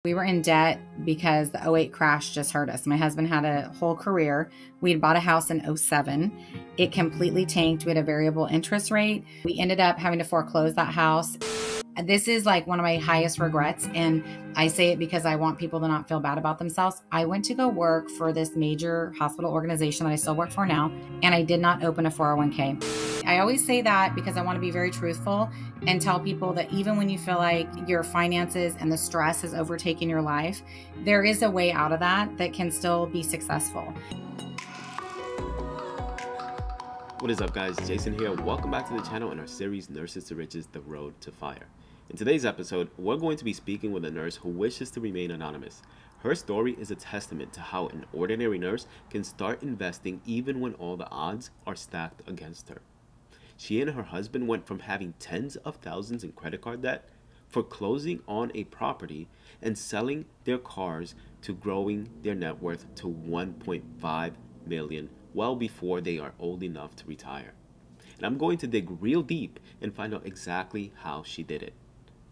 We were in debt because the '08 crash just hurt us. My husband had a whole career. We had bought a house in '07. It completely tanked. We had a variable interest rate. We ended up having to foreclose that house. This is like one of my highest regrets. And I say it because I want people to not feel bad about themselves. I went to go work for this major hospital organization that I still work for now, and I did not open a 401k. I always say that because I want to be very truthful and tell people that even when you feel like your finances and the stress has overtaken your life, there is a way out of that can still be successful. What is up, guys? Jason here. Welcome back to the channel and our series Nurses to Riches, The Road to Fire. In today's episode, we're going to be speaking with a nurse who wishes to remain anonymous. Her story is a testament to how an ordinary nurse can start investing even when all the odds are stacked against her. She and her husband went from having tens of thousands in credit card debt, foreclosing on a property, and selling their cars to growing their net worth to $1.5 million well before they are old enough to retire. And I'm going to dig real deep and find out exactly how she did it.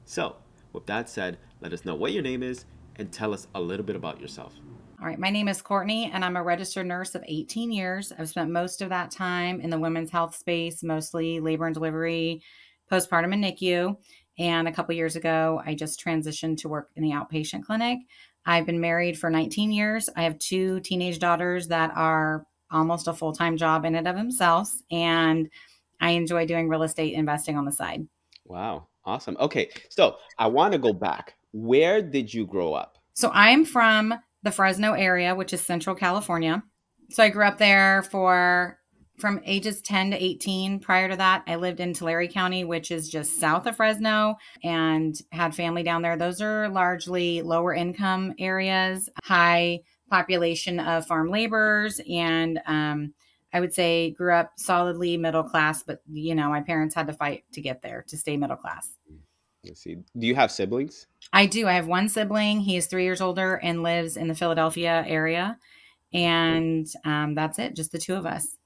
So, with that said, let us know what your name is and tell us a little bit about yourself. All right, my name is Courtney, and I'm a registered nurse of 18 years. I've spent most of that time in the women's health space, mostly labor and delivery, postpartum and NICU. And a couple years ago, I just transitioned to work in the outpatient clinic. I've been married for 19 years. I have two teenage daughters that are almost a full-time job in and of themselves, and I enjoy doing real estate investing on the side. Wow, awesome. Okay, so I want to go back. Where did you grow up? So I'm from the Fresno area, which is Central California. So I grew up there from ages 10 to 18. Prior to that, I lived in Tulare County, which is just south of Fresno, and had family down there. Those are largely lower income areas, high population of farm laborers, and I would say grew up solidly middle class, but my parents had to fight to get there to stay middle class. Let's see. Do you have siblings? I do. I have one sibling. He is 3 years older and lives in the Philadelphia area. And that's it, just the two of us.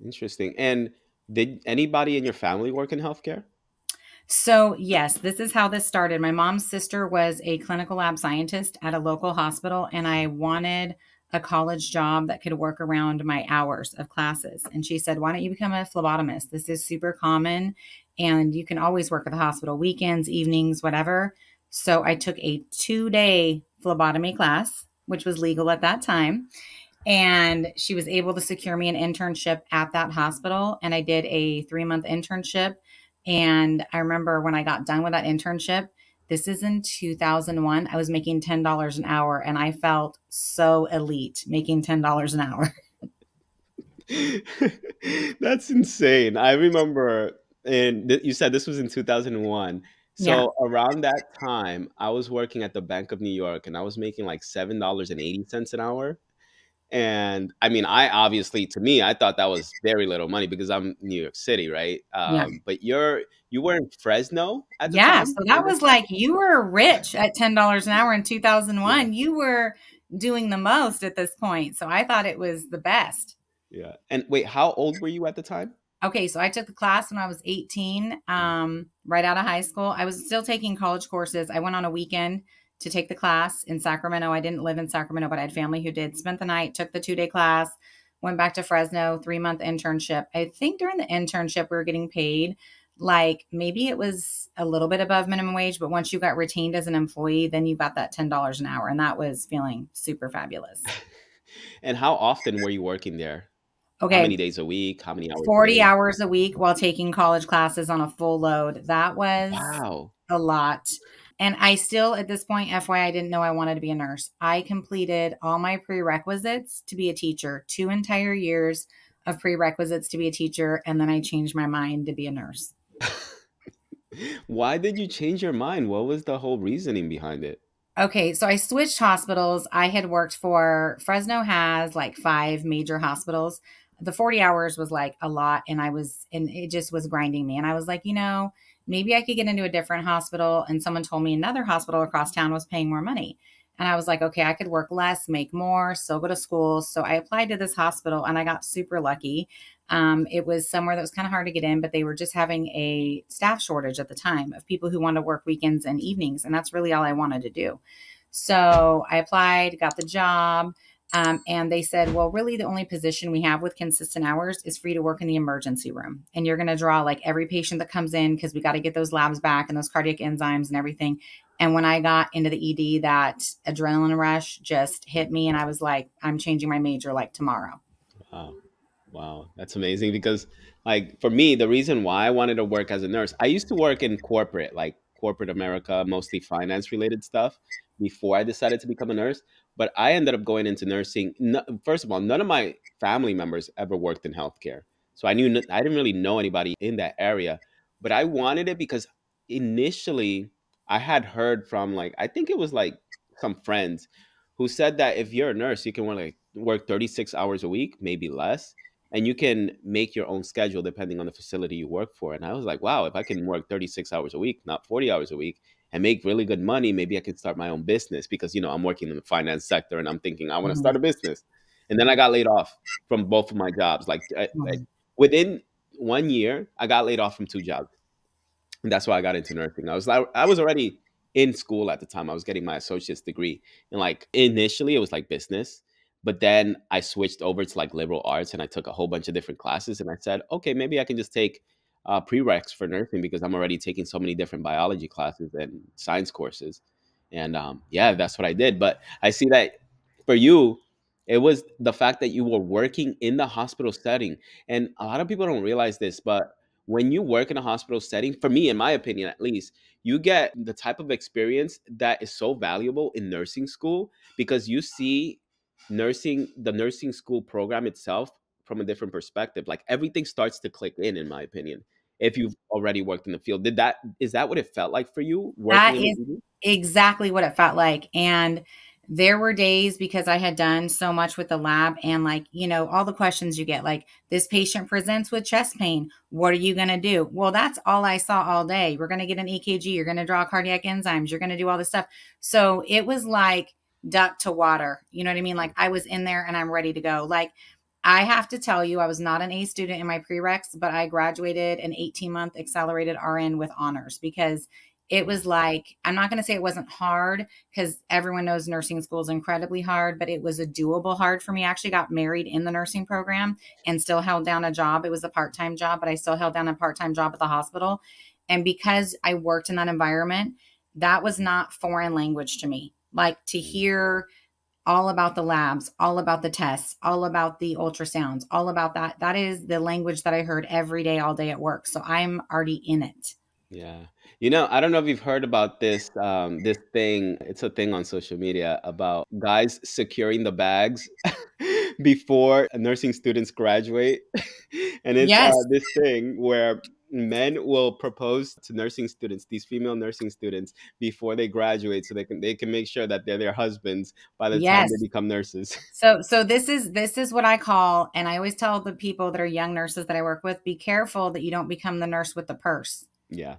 Interesting. And did anybody in your family work in healthcare? So, yes, this is how this started. My mom's sister was a clinical lab scientist at a local hospital, and I wanted a college job that could work around my hours of classes. And she said, "Why don't you become a phlebotomist? This is super common, and you can always work at the hospital, weekends, evenings, whatever." So I took a 2-day phlebotomy class, which was legal at that time. And she was able to secure me an internship at that hospital. And I did a 3-month internship. And I remember when I got done with that internship, this is in 2001, I was making $10 an hour. And I felt so elite making $10 an hour. That's insane. I remember, and you said this was in 2001. Yeah. So around that time, I was working at the Bank of New York and I was making like $7.80 an hour. And I mean, to me, I thought that was very little money because I'm New York City, right? Yeah. But you were in Fresno at the Yeah. time? So that was like, you were rich at $10 an hour in 2001. Yeah. You were doing the most at this point. So I thought it was the best. Yeah. And wait, how old were you at the time? Okay, so I took the class when I was 18, right out of high school. I was still taking college courses. I went on a weekend to take the class in Sacramento. I didn't live in Sacramento, but I had family who did. Spent the night, took the 2-day class, went back to Fresno, 3-month internship. I think during the internship, we were getting paid like maybe it was a little bit above minimum wage, but once you got retained as an employee, then you got that $10 an hour. And that was feeling super fabulous. And how often were you working there? How Okay, many days a week? How many hours a 40 day? hours a week while taking college classes on a full load. That was Wow. a lot. And I still, at this point, FYI, I didn't know I wanted to be a nurse. I completed all my prerequisites to be a teacher, 2 entire years of prerequisites to be a teacher. And then I changed my mind to be a nurse. Why did you change your mind? What was the whole reasoning behind it? Okay, so I switched hospitals. I had worked Fresno has like 5 major hospitals. The 40 hours was like a lot, and it just was grinding me. And I was like, maybe I could get into a different hospital. And someone told me another hospital across town was paying more money. And I was like, okay, I could work less, make more, still go to school. So I applied to this hospital and I got super lucky. It was somewhere that was kind of hard to get in, but they were just having a staff shortage at the time of people who wanted to work weekends and evenings. And that's really all I wanted to do. So I applied, got the job. And they said, well, really, the only position we have with consistent hours is for you to work in the emergency room. And you're going to draw like every patient that comes in because we got to get those labs back and those cardiac enzymes and everything. And when I got into the ED, that adrenaline rush just hit me. And I was like, I'm changing my major like tomorrow. Wow. Wow. That's amazing because, like, for me, the reason why I wanted to work as a nurse, I used to work in corporate, like corporate America, mostly finance related stuff before I decided to become a nurse. But I ended up going into nursing. First of all, none of my family members ever worked in healthcare. So I didn't really know anybody in that area. But I wanted it because initially I had heard from, like, I think it was like some friends who said that if you're a nurse, you can work 36 hours a week, maybe less, and you can make your own schedule depending on the facility you work for. And I was like, wow, if I can work 36 hours a week, not 40 hours a week, and make really good money, maybe I can start my own business because, I'm working in the finance sector and I'm thinking I want to start Mhm. a business. And then I got laid off from both of my jobs. Like Mhm. within 1 year, I got laid off from two jobs. And that's why I got into nursing. I was already in school at the time. I was getting my associate's degree, and like initially it was like business, but then I switched over to like liberal arts, and I took a whole bunch of different classes. And I said, okay, maybe I can just take prereqs for nursing because I'm already taking so many different biology classes and science courses. And yeah, that's what I did. But I see that for you, it was the fact that you were working in the hospital setting, and a lot of people don't realize this, but when you work in a hospital setting, for me, in my opinion at least, you get the type of experience that is so valuable in nursing school because you see the nursing school program itself from a different perspective. Like everything starts to click in my opinion. If you've already worked in the field, is that what it felt like for you working That in the is ED? exactly what it felt like. And there were days because I had done so much with the lab and like, all the questions you get, like this patient presents with chest pain. What are you going to do? Well, that's all I saw all day. We're going to get an EKG. You're going to draw cardiac enzymes. You're going to do all this stuff. So it was like duck to water. You know what I mean? Like I was in there and I'm ready to go. Like I have to tell you, I was not an A student in my prereqs, but I graduated an 18-month accelerated RN with honors because it Wow. was like, I'm not going to say it wasn't hard because everyone knows nursing school is incredibly hard, but it was a doable hard for me. I actually got married in the nursing program and still held down a job. It was a part time job, but I still held down a part time job at the hospital. And because I worked in that environment, that was not foreign language to me. Like to hear all about the labs, all about the tests, all about the ultrasounds, all about that. That is the language that I heard every day, all day at work. So I'm already in it. Yeah. I don't know if you've heard about this thing. It's a thing on social media about guys securing the bags before nursing students graduate. And it's Yes. this thing where men will propose to nursing students, these female nursing students, before they graduate so they can make sure that they're their husbands by the time they Yes. become nurses. So this is what I call, and I always tell the people that are young nurses that I work with, be careful that you don't become the nurse with the purse Yeah.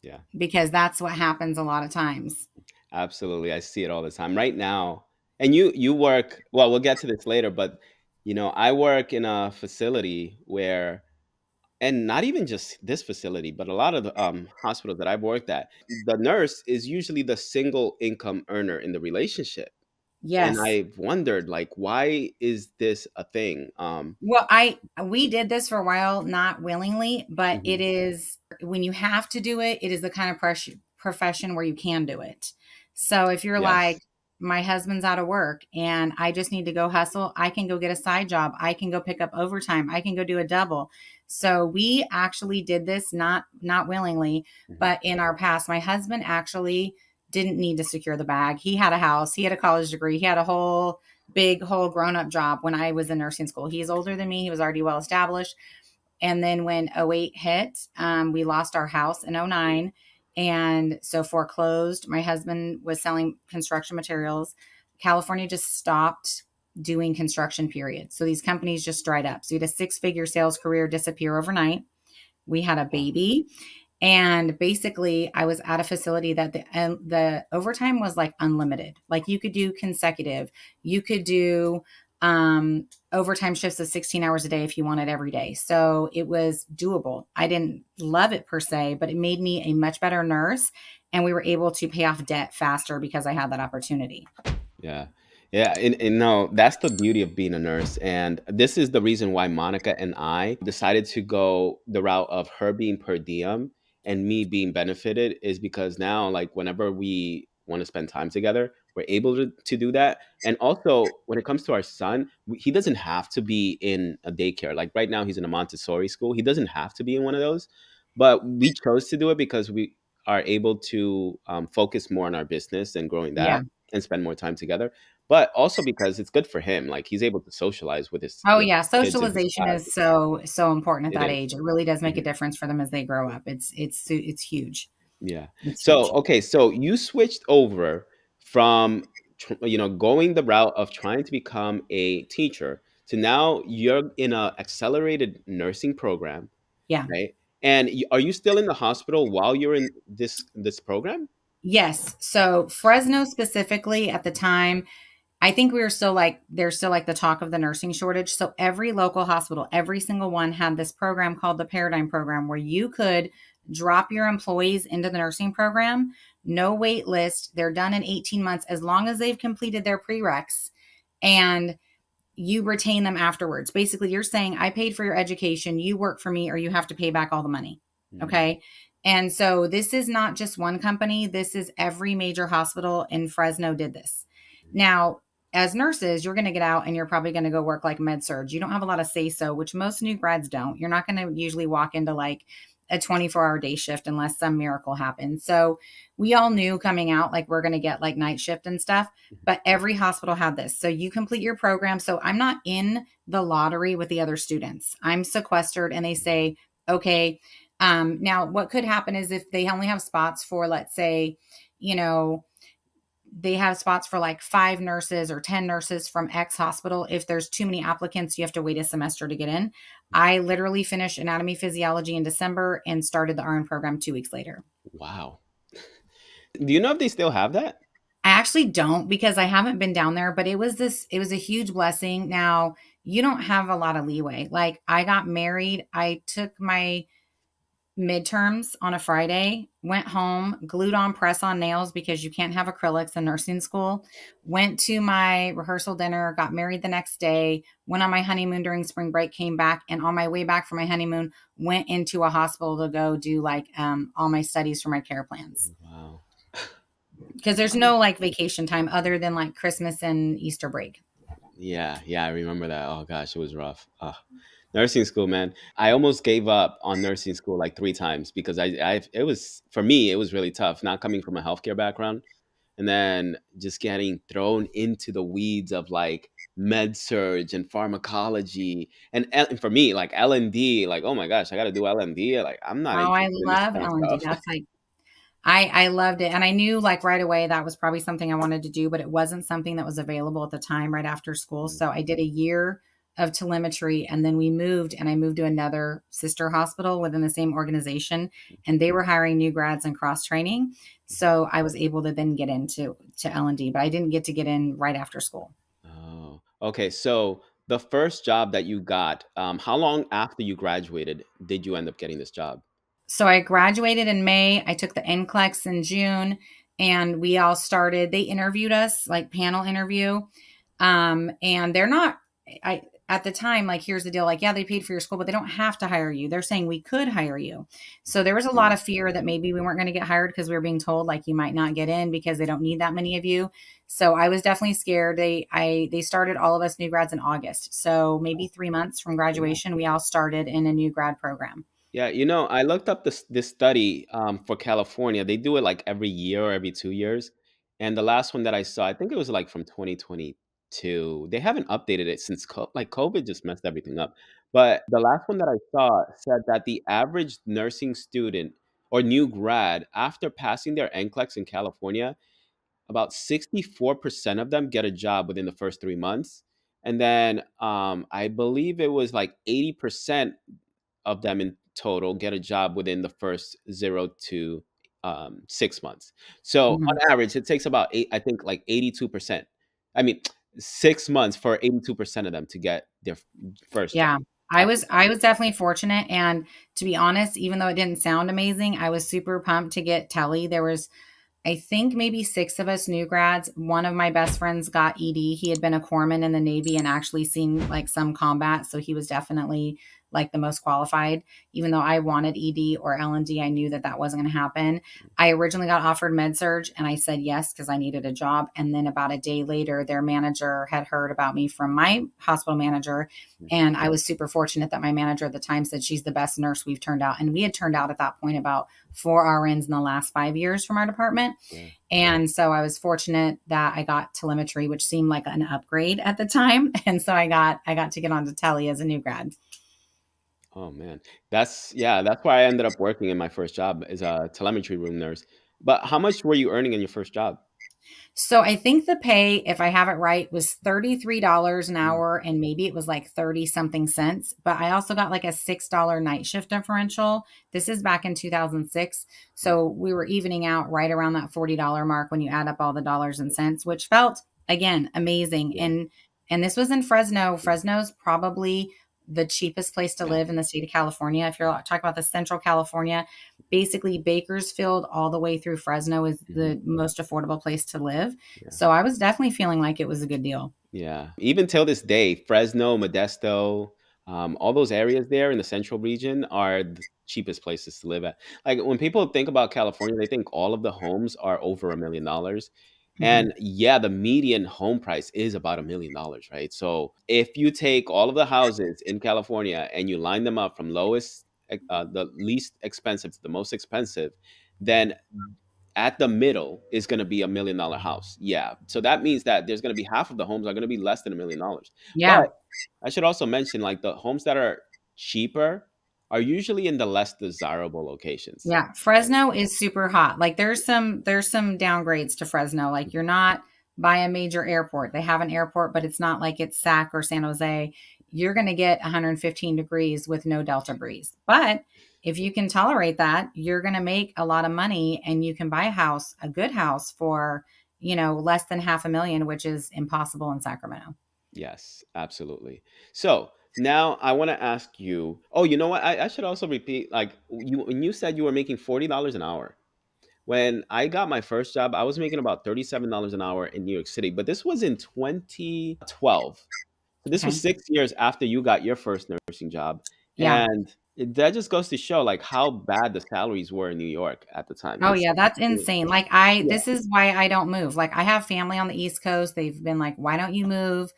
Yeah. because that's what happens a lot of times. Absolutely. I see it all the time right now. And you work, well, we'll get to this later, but I work in a facility where, and not even just this facility, but a lot of the hospitals that I've worked at, the nurse is usually the single income earner in the relationship. And Yes. I've wondered, like, why is this a thing? Well, we did this for a while, not willingly, but it Mhm. is when you have to do it, it is the kind of profession where you can do it. So if you're like, Yes. my husband's out of work and I just need to go hustle, I can go get a side job. I can go pick up overtime. I can go do a double. So we actually did this not willingly, Mhm. but in our past, my husband actually didn't need to secure the bag. He had a house, he had a college degree, he had a whole grown up job when I was in nursing school. He's older than me. He was already well established. And then when '08 hit, we lost our house in '09. And so foreclosed. My husband was selling construction materials. California just stopped doing construction, period. So these companies just dried up. So he had a six-figure sales career disappear overnight. We had a Wow. baby. And basically, I was at a facility that the overtime was like unlimited. Like you could do consecutive, you could do overtime shifts of 16 hours a day if you wanted every day. So it was doable. I didn't love it per se, but it made me a much better nurse. and we were able to pay off debt faster because I had that opportunity. Yeah. Yeah. And no, that's the beauty of being a nurse. And this is the reason why Monica and I decided to go the route of her being per diem and me being benefited, is because now, like, whenever we want to spend time together, we're able to do that. And also, when it comes to our son, he doesn't have to be in a daycare. Like, right now, he's in a Montessori school. He doesn't have to be in one of those. But we chose to do it because we are able to focus more on our business and growing Yeah. that and spend more time together, but also because it's good for him. Like, he's able to socialize with his Oh yeah, kids in his socialization class. is so important at It that is. age. It really does make a Mhm. difference for them as they grow up. It's huge. Yeah. It's So, huge. okay, so you switched over from going the route of trying to become a teacher to now you're in a accelerated nursing program, Yeah. right? And are you still in the hospital while you're in this program? Yes. So Fresno specifically at the time, I think we were still like, there's still like the talk of the nursing shortage. So every local hospital, every single one had this program called the Paradigm Program where you could drop your employees into the nursing program, no wait list. They're done in 18 months as long as they've completed their prereqs, and you retain them afterwards. Basically, you're saying, I paid for your education, you work for me, or you have to pay back all the money. Mm. Okay. And so this is not just one company, this is every major hospital in Fresno did this. Now, as nurses, you're going to get out and you're probably going to go work like med surg. You don't have a lot of say so, which most new grads don't. You're not going to usually walk into like a 24-hour day shift unless some miracle happens. So we all knew coming out like we're going to get like night shift and stuff, but every hospital had this. So you complete your program. So I'm not in the lottery with the other students. I'm sequestered, and they say, okay, now what could happen is if they only have spots for, let's say, you know, they have spots for like 5 nurses or 10 nurses from X hospital. If there's too many applicants, you have to wait a semester to get in. I literally finished anatomy physiology in December and started the RN program 2 weeks later. Wow. Do you know if they still have that? I actually don't because I haven't been down there, but it was a huge blessing. Now, you don't have a lot of leeway. Like, I got married, I took my midterms on a Friday, went home, glued on press on nails because you can't have acrylics in nursing school, went to my rehearsal dinner, got married the next day, went on my honeymoon during spring break, came back, and on my way back from my honeymoon, went into a hospital to go do like all my studies for my care plans. Wow. Because there's no like vacation time other than like Christmas and Easter break. Yeah, yeah, I remember that. Oh gosh, it was rough. Nursing school, man. I almost gave up on nursing school like 3 times because it was, for me, it was really tough. Not coming from a healthcare background, and then just getting thrown into the weeds of like med surge and pharmacology, and for me, like L&D. Like, oh my gosh, I got to do L&D. Like, I'm not Oh, I interested in this love kind of L&D. stuff. That's like I loved it. And I knew like right away that was probably something I wanted to do, but it wasn't something that was available at the time right after school. So I did a year of telemetry, and then we moved, and I moved to another sister hospital within the same organization, and they were hiring new grads and cross training. So I was able to then get into to L&D, but I didn't get to get in right after school. Oh, okay. So the first job that you got, how long after you graduated did you end up getting this job? So I graduated in May. I took the NCLEX in June, and we all started. They interviewed us, like panel interview. And they're not, I, at the time, like, here's the deal. Like, yeah, they paid for your school, but they don't have to hire you. They're saying we could hire you. So there was a lot Mm. of fear that maybe we weren't going to get hired because we were being told like you might not get in because they don't need that many of you. So I was definitely scared. They started all of us new grads in August. So maybe 3 months from graduation, we all started in a new grad program. Yeah, I looked up this study for California. They do it like every year or every 2 years, and the last one that I saw, I think it was like from 2022. They haven't updated it since like COVID just messed everything up. But the last one that I saw said that the average nursing student or new grad after passing their NCLEX in California, about 64% of them get a job within the first 3 months, and then I believe it was like 80% of them in total get a job within the first 0 to 6 months. So on Mhm. average, it takes about eight, I think like 82%. I mean, 6 months for 82% of them to get their first Yeah. job. I was definitely fortunate, and to be honest, even though it didn't sound amazing, I was super pumped to get Telly. There was, I think, maybe six of us new grads. One of my best friends got ED. He had been a corpsman in the Navy and actually seen like some combat, so he was definitely like the most qualified. Even though I wanted ED or L&D, I knew that that wasn't going to happen. I originally got offered med surge, and I said yes because I needed a job. And then about a day later, their manager had heard about me from my hospital manager, and I was super fortunate that my manager at the time said she's the best nurse we've turned out. And we had turned out at that point about 4 RNs in the last 5 years from our department. Yeah. And so I was fortunate that I got telemetry, which seemed like an upgrade at the time. And so I got to get onto tele as a new grad. Oh man, that's why I ended up working in my first job as a telemetry room nurse. But how much were you earning in your first job? So I think the pay, if I have it right, was $33 an Mm. hour, and maybe it was like 30 something cents. But I also got like a $6 night shift differential. This is back in 2006. So we were evening out right around that $40 mark when you add up all the dollars and cents, which felt again amazing. Yeah, And this was in Fresno. Fresno's probably the cheapest place to yeah, live in the state of California. If you're talking about the central California, basically Bakersfield all the way through Fresno is hmm, the most affordable place to live. yeah, So I was definitely feeling like it was a good deal. yeah. Even till this day, Fresno, Modesto, all those areas there in the central region are the cheapest places to live at. Like when people think about California, they think all of the homes are over $1 million. Mhm. And yeah, the median home price is about $1 million, right? So if you take all of the houses in California and you line them up from the least expensive to the most expensive, then at the middle is going to be $1 million house. Yeah. So that means that there's going to be half of the homes are going to be less than $1 million. Yeah. But I should also mention like the homes that are cheaper are usually in the less desirable locations. Yeah, Right. Fresno is super hot. Like there's some downgrades to Fresno. Like you're not by a major airport. They have an airport, but it's not like it's Sac or San Jose. You're going to get 115 degrees with no Delta breeze. But if you can tolerate that, you're going to make a lot of money, and you can buy a house, a good house for, less than half a million, which is impossible in Sacramento. Yes, absolutely. So now I want to ask you. Oh, you know what? I should also repeat. Like when you said you were making $40 an hour. When I got my first job, I was making about $37 an hour in New York City, but this was in 2012. So this was Okay. 6 years after you got your first nursing job, Yeah. and that just goes to show like how bad the salaries were in New York at the time. Oh yeah, that's insane. Like Yeah, this is why I don't move. Like I have family on the East Coast. They've been like, "Why don't you move?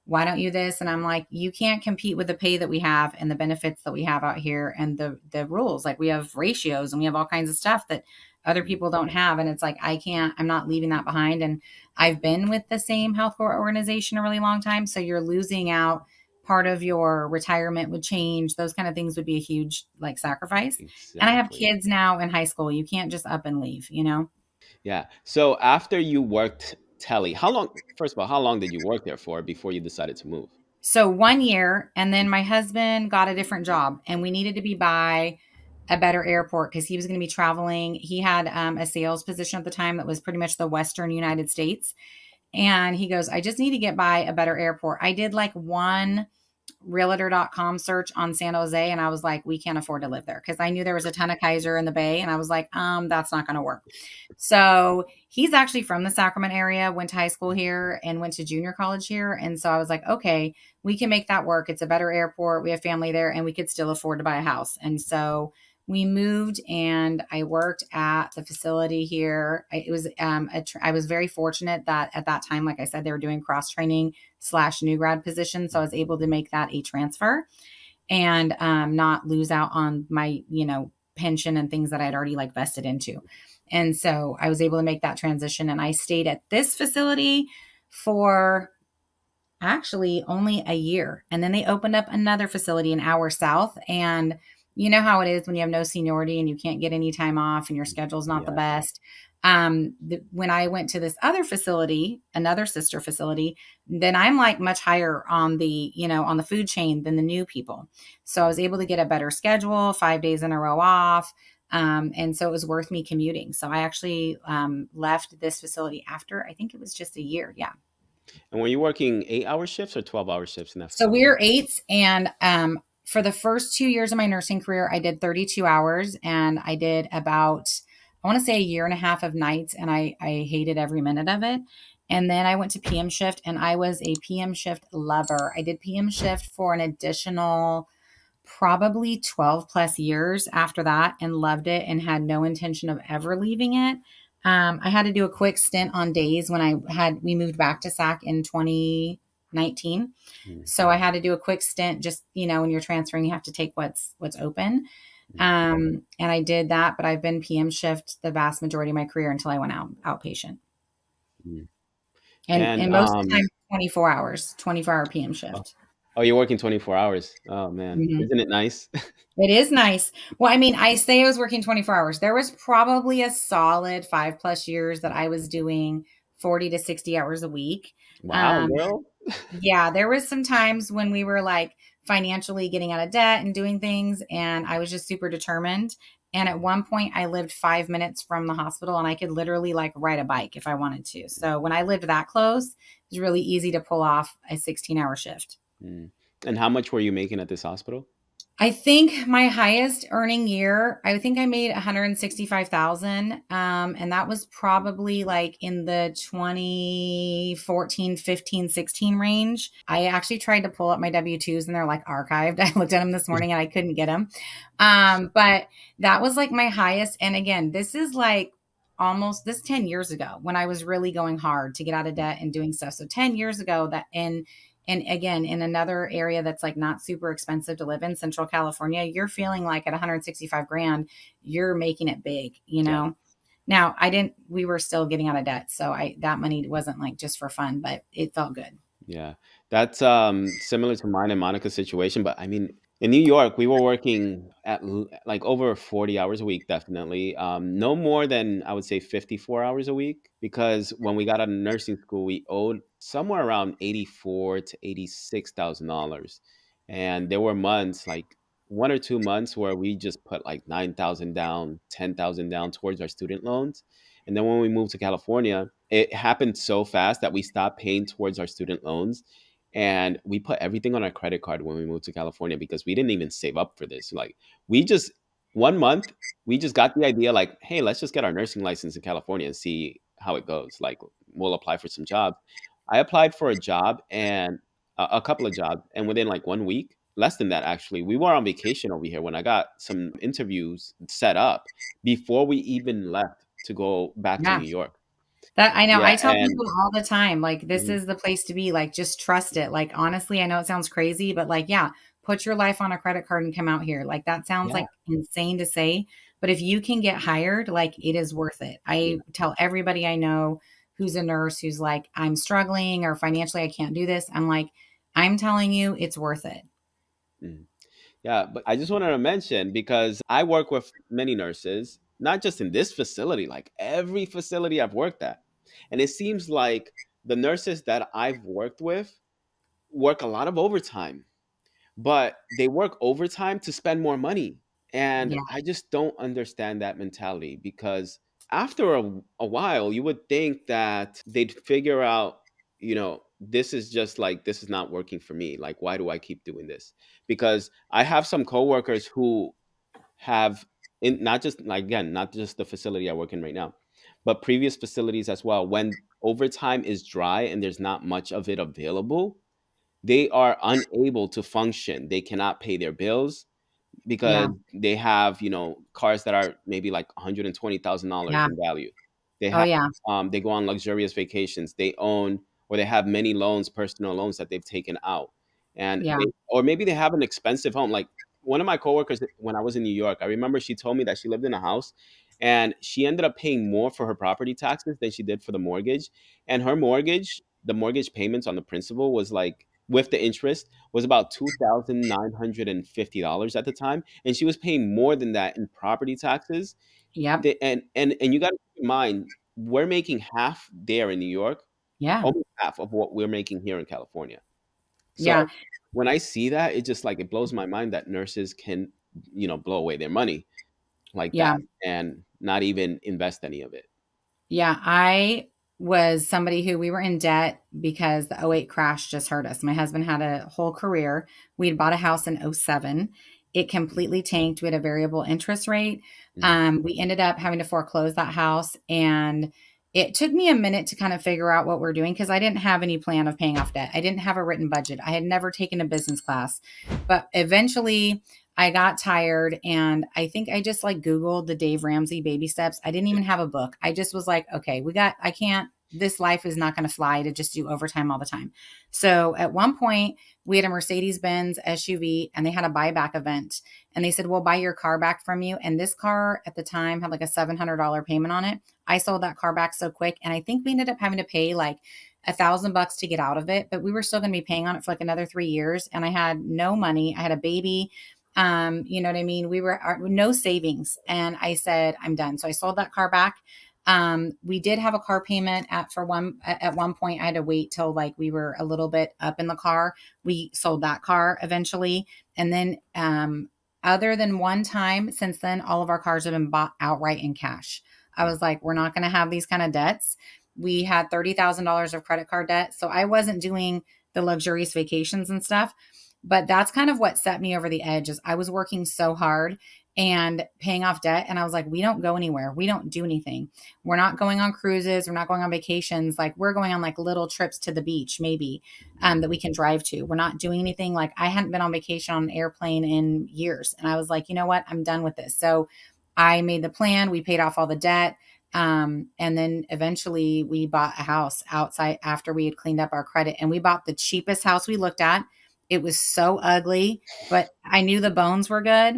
Why don't you this?" And I'm like, "You can't compete with the pay that we have and the benefits that we have out here and the rules. Like we have ratios and we have all kinds of stuff that other mhm, people don't have, and it's like I can't, I'm not leaving that behind. And I've been with the same healthcare organization a really long time, so you're losing out. Part of your retirement would change. Those kind of things would be a huge like sacrifice. And I have exactly. kids now in high school. You can't just up and leave. Yeah. So after you worked Telly, how long? First of all, how long did you work there for before you decided to move? So 1 year, and then my husband got a different job, and we needed to be by a better airport because he was going to be traveling. He had a sales position at the time that was pretty much the Western United States. And he goes, I just need to get by a better airport. I did like one realtor.com search on San Jose, and I was like, we can't afford to live there because I knew there was a ton of Kaiser in the Bay, and I was like, that's not going to work. So he's actually from the Sacramento area, went to high school here and went to junior college here. And so I was like, okay, we can make that work. It's a better airport. We have family there, and we could still afford to buy a house. And so we moved, and I worked at the facility here. It was I was very fortunate that at that time, like I said, they were doing cross training / new grad position, so I was able to make that a transfer and not lose out on my pension and things that I'd already like vested into. And so I was able to make that transition, and I stayed at this facility for actually only a year. And then they opened up another facility an hour south. And you know how it is when you have no seniority and you can't get any time off and your schedule's not the Yeah. best. When I went to this other facility, another sister facility, then I'm like much higher on the food chain than the new people. So I was able to get a better schedule, 5 days in a row off. And so it was worth me commuting. So I actually left this facility after, I think it was just a year. Yeah. And were you working 8-hour shifts or 12-hour shifts in that So facility? we're eights, and For the first 2 years of my nursing career, I did 32 hours and I did about, I want to say a year and a half of nights, and I hated every minute of it. And then I went to PM shift and I was a PM shift lover. I did PM shift for an additional probably 12 plus years after that and loved it and had no intention of ever leaving it. I had to do a quick stint on days when we moved back to SAC in 2019. Mm, So I had to do a quick stint. Just, when you're transferring, you have to take what's open. mm, And I did that, but I've been PM shift the vast majority of my career until I went outpatient. mm. And And most of the time, 24 hours, 24-hour PM oh, shift. oh, you're working 24 hours. Oh man, Mhm. isn't it nice? It is nice. Well, I mean, I say I was working 24 hours. There was probably a solid 5 plus years that I was doing 40 to 60 hours a week. Wow, Um, girl. yeah, there was some times when we were like financially getting out of debt and doing things, and I was just super determined. And at one point, I lived 5 minutes from the hospital, and I could literally like ride a bike if I wanted to. So when I lived that close, it was really easy to pull off a 16-hour shift. Mm. And how much were you making at this hospital? I think my highest earning year, I think I made 165,000. And that was probably like in the 2014, 15, 16 range. I actually tried to pull up my W-2s and they're like archived. I looked at them this morning and I couldn't get them. But that was like my highest. And again, this is like almost this 10 years ago when I was really going hard to get out of debt and doing stuff. So 10 years ago and again, in another area that's like not super expensive to live in, Central California, you're feeling like at 165 grand, you're making it big, Yeah. Now we were still getting out of debt. So that money wasn't like just for fun, but it felt good. Yeah, that's similar to mine and Monica's situation. But I mean, in New York, we were working at like over 40 hours a week, definitely. No more than I would say 54 hours a week, because when we got out of nursing school, we owed somewhere around 84 to $86,000, and there were months like 1 or 2 months where we just put like 9,000 down, 10,000 down towards our student loans. And then when we moved to California, it happened so fast that we stopped paying towards our student loans, and we put everything on our credit card when we moved to California because we didn't even save up for this. Like we just 1 month, we just got the idea like, hey, let's just get our nursing license in California and see how it goes. Like we'll apply for some jobs. I applied for a job and a couple of jobs, and within like 1 week, less than that actually, we were on vacation over here when I got some interviews set up before we even left to go back to Yeah. New York. That I know. Yeah, I tell and people all the time, like, this mhm, is the place to be. Like, just trust it. Like, honestly, I know it sounds crazy, but like, yeah, put your life on a credit card and come out here. Like, that sounds yeah, like insane to say, but if you can get hired, like, it is worth it. yeah, I tell everybody I know who's a nurse who's like, I'm struggling or financially I can't do this. I'm like, I'm telling you, it's worth it. mhm. Yeah, but I just wanted to mention because I work with many nurses, not just in this facility, like every facility I've worked at. And it seems like the nurses that I've worked with work a lot of overtime, but they work overtime to spend more money. And Yeah. I just don't understand that mentality because after a while, you would think that they'd figure out, this is just like, this is not working for me. Like, why do I keep doing this? Because I have some coworkers who have, in not just like, again, not just the facility I work in right now, but previous facilities as well. When overtime is dry and there's not much of it available, they are unable to function. They cannot pay their bills because Yeah. they have, cars that are maybe like $120,000 Yeah. in value. They Oh, have, yeah. they go on luxurious vacations. They own or they have many loans, personal loans that they've taken out, and Yeah. or maybe they have an expensive home. Like one of my coworkers, when I was in New York, I remember she told me that she lived in a house, and she ended up paying more for her property taxes than she did for the mortgage. And her mortgage, the mortgage payments on the principal was like with the interest was about $2,950 at the time, and she was paying more than that in property taxes. Yep. And you got to keep in mind, we're making half there in New York, Yeah. almost half of what we're making here in California. Yeah. So when I see that, it just like it blows my mind that nurses can, blow away their money like that Yeah. and not even invest any of it. Yeah. was somebody who we were in debt because the '08 crash just hurt us. My husband had a whole career. We had bought a house in '07. It completely tanked. We had a variable interest rate. Mhm. We ended up having to foreclose that house. And it took me a minute to kind of figure out what we're doing because I didn't have any plan of paying off debt. I didn't have a written budget. I had never taken a business class. But eventually, I got tired and I think I just like Googled the Dave Ramsey baby steps. I didn't even have a book. I just was like, okay, I can't, this life is not going to fly to just do overtime all the time. So at one point, we had a Mercedes Benz SUV and they had a buyback event. And they said, we'll buy your car back from you. And this car at the time had like a $700 payment on it. I sold that car back so quick. And I think we ended up having to pay like $1,000 to get out of it, but we were still going to be paying on it for like another 3 years. And I had no money. I had a baby. You know what I mean? We were no savings. And I said, I'm done. So I sold that car back. We did have a car payment at one point. I had to wait till like we were a little bit up in the car. We sold that car eventually. And then, other than one time since then, all of our cars have been bought outright in cash. I was like, we're not going to have these kind of debts. We had $30,000 of credit card debt. So I wasn't doing the luxurious vacations and stuff. But that's kind of what set me over the edge is I was working so hard and paying off debt. And I was like, we don't go anywhere. We don't do anything. We're not going on cruises. We're not going on vacations. Like we're going on like little trips to the beach, maybe that we can drive to. We're not doing anything. Like I hadn't been on vacation on an airplane in years. And I was like, you know what? I'm done with this. So I made the plan. We paid off all the debt. And then eventually we bought a house outside after we had cleaned up our credit and we bought the cheapest house we looked at. It was so ugly, but I knew the bones were good.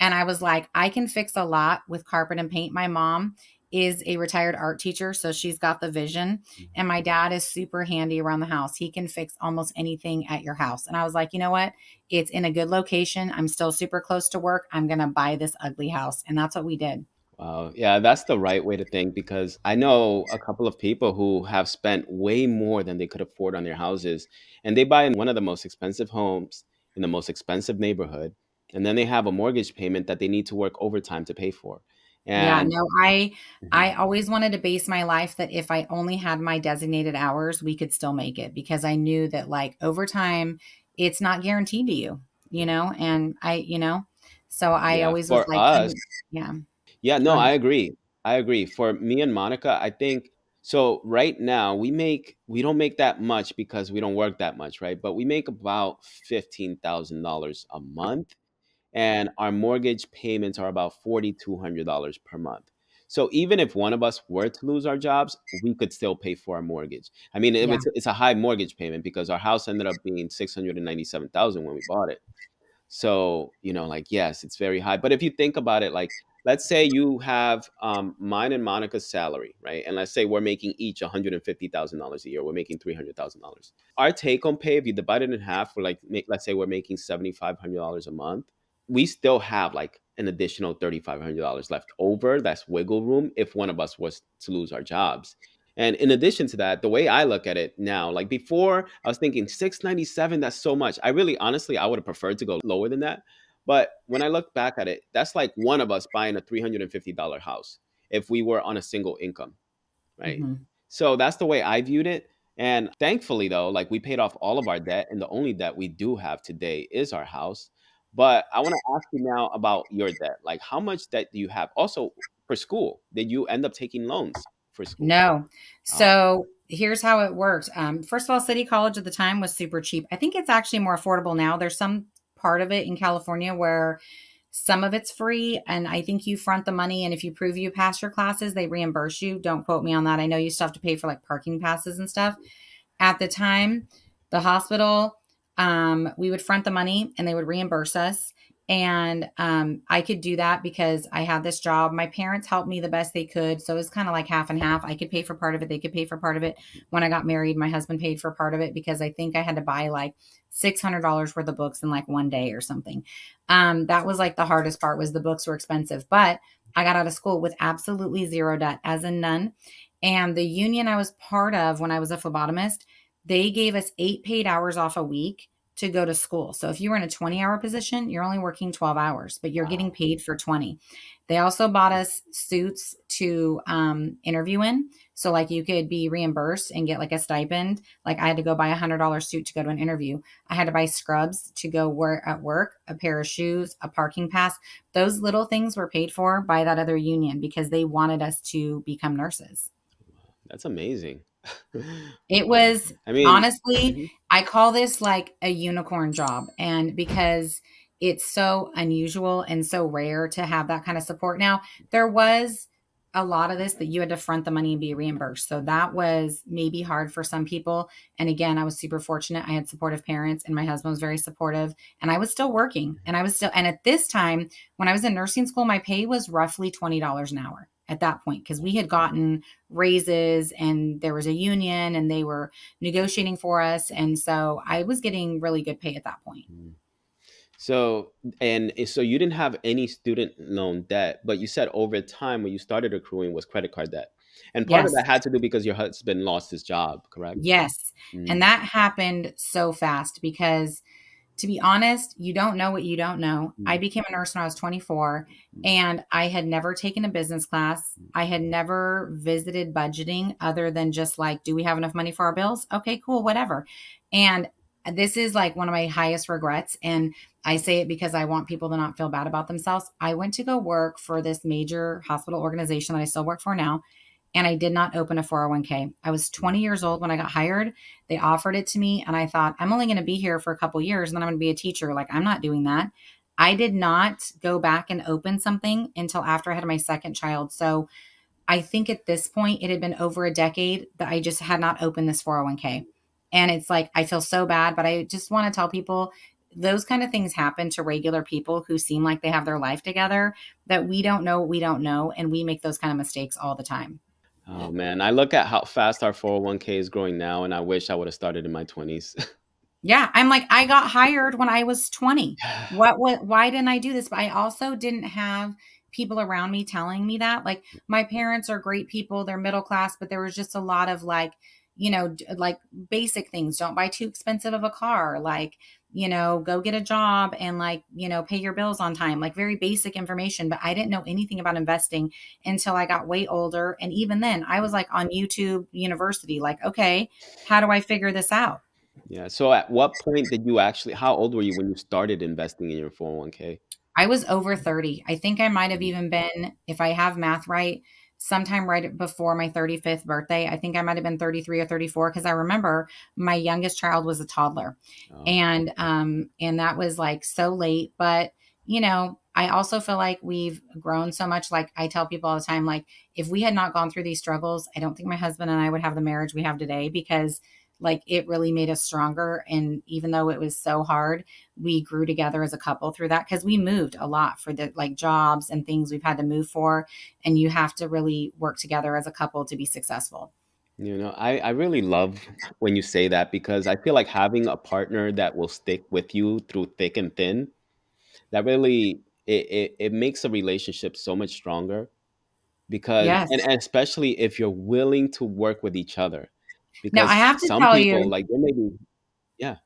And I was like, I can fix a lot with carpet and paint. My mom is a retired art teacher, so she's got the vision. And my dad is super handy around the house. He can fix almost anything at your house. And I was like, you know what? It's in a good location. I'm still super close to work. I'm going to buy this ugly house. And that's what we did. Wow. Yeah, that's the right way to think because I know a couple of people who have spent way more than they could afford on their houses and they buy in one of the most expensive homes in the most expensive neighborhood and then they have a mortgage payment that they need to work overtime to pay for. Yeah, And no, I Mhm. always wanted to base my life that if I only had my designated hours, we could still make it because I knew that like overtime, it's not guaranteed to you, and so I Yeah, always was for like, us, yeah, yeah, go no, ahead. I agree. I agree. For me and Monica, I think so right now we don't make that much because we don't work that much, right? But we make about $15,000 a month and our mortgage payments are about $4,200 per month. So even if one of us were to lose our jobs, we could still pay for our mortgage. I mean, Yeah. it's a high mortgage payment because our house ended up being 697,000 when we bought it. So, like, yes, it's very high. But if you think about it, like, let's say you have mine and Monica's salary, right? And let's say we're making each $150,000 a year. We're making $300,000. Our take home pay, if you divide it in half, we're like, let's say we're making $7,500 a month. We still have like an additional $3,500 left over. That's wiggle room if one of us was to lose our jobs. And in addition to that, the way I look at it now, like before, I was thinking 697, that's so much. I really, honestly, I would have preferred to go lower than that. But when I look back at it, that's like one of us buying a $350 house if we were on a single income, right? Hmm. So that's the way I viewed it. And thankfully, though, like we paid off all of our debt, and the only debt we do have today is our house. But I want to ask you now about your debt. Like, how much debt do you have? Also, for school, did you end up taking loans for school? No. Oh, So here's how it worked. First of all, City College at the time was super cheap. I think it's actually more affordable now. There's some part of it in California where some of it's free, and I think you front the money. And if you prove you pass your classes, they reimburse you. Don't quote me on that. I know you still have to pay for like parking passes and stuff. At the time, the hospital, we would front the money and they would reimburse us. And I could do that because I had this job. My parents helped me the best they could. So it was kind of like half and half. I could pay for part of it. They could pay for part of it. When I got married, my husband paid for part of it because I think I had to buy like $600 worth of books in like one day or something. That was like the hardest part was the books were expensive. But I got out of school with absolutely zero debt, as in none. And the union I was part of when I was a phlebotomist, they gave us 8 paid hours off a week to go to school. So if you were in a 20-hour position, you're only working 12 hours, but you're getting Wow. paid for 20. They also bought us suits to interview in. So like you could be reimbursed and get like a stipend. Like I had to go buy $100 suit to go to an interview. I had to buy scrubs to go work at work, a pair of shoes, a parking pass. Those little things were paid for by that other union because they wanted us to become nurses. That's amazing. It Wow. was I mean, honestly, mhm. I call this like a unicorn job. And because it's so unusual and so rare to have that kind of support. Now, there was a lot of this that you had to front the money and be reimbursed. So that was maybe hard for some people. And again, I was super fortunate. I had supportive parents and my husband was very supportive and I was still working and I was still, and at this time, when I was in nursing school, my pay was roughly $20 an hour at that point because we had gotten raises and there was a union and they were negotiating for us. And so I was getting really good pay at that point. Mhm. So, and so you didn't have any student loan debt, but you said over time when you started accruing was credit card debt. And part of Yes. that had to do because your husband lost his job, correct? Yes. And Mm, that happened so fast because to be honest, you don't know what you don't know. I mm, became a nurse when I was 24 mm, and I had never taken a business class. I had never visited budgeting other than just like, do we have enough money for our bills? Okay, cool, whatever. And this is like one of my highest regrets. And I say it because I want people to not feel bad about themselves. I went to go work for this major hospital organization that I still work for now and I did not open a 401k. I was 20 years old when I got hired. They offered it to me, and I thought, I'm only going to be here for a couple years and then I'm going to be a teacher. Like, I'm not doing that. I did not go back and open something until after I had my second child. So I think at this point, it had been over a decade that I just had not opened this 401k. And it's like, I feel so bad, but I just want to tell people those kind of things happen to regular people who seem like they have their life together, that we don't know what we don't know. And we make those kind of mistakes all the time. oh man, I look at how fast our 401k is growing now, and I wish I would have started in my 20s. Yeah, I'm like, I got hired when I was 20. What why didn't I do this? But I also didn't have people around me telling me that. Like my parents are great people, they're middle class, but there was just a lot of like, like basic things. Don't buy too expensive of a car, like, go get a job and like, pay your bills on time, like very basic information, but I didn't know anything about investing until I got way older. And even then, I was like on YouTube University, like, okay, how do I figure this out? Yeah. So at what point did you actually, how old were you when you started investing in your 401k? I was over 30. I think I might have even been, if I have math right, sometime right before my 35th birthday. I think I might have been 33 or 34 because I remember my youngest child was a toddler. Oh, And that was like so late, but I also feel like we've grown so much. Like I tell people all the time, like if we had not gone through these struggles, I don't think my husband and I would have the marriage we have today because like it really made us stronger. And even though it was so hard, we grew together as a couple through that because we moved a lot for the like jobs and things we've had to move for. And you have to really work together as a couple to be successful. I really love when you say that because I feel like having a partner that will stick with you through thick and thin, that really it makes a relationship so much stronger because Yes. and especially if you're willing to work with each other. Now I Because have to some tell people you, like there may be yeah.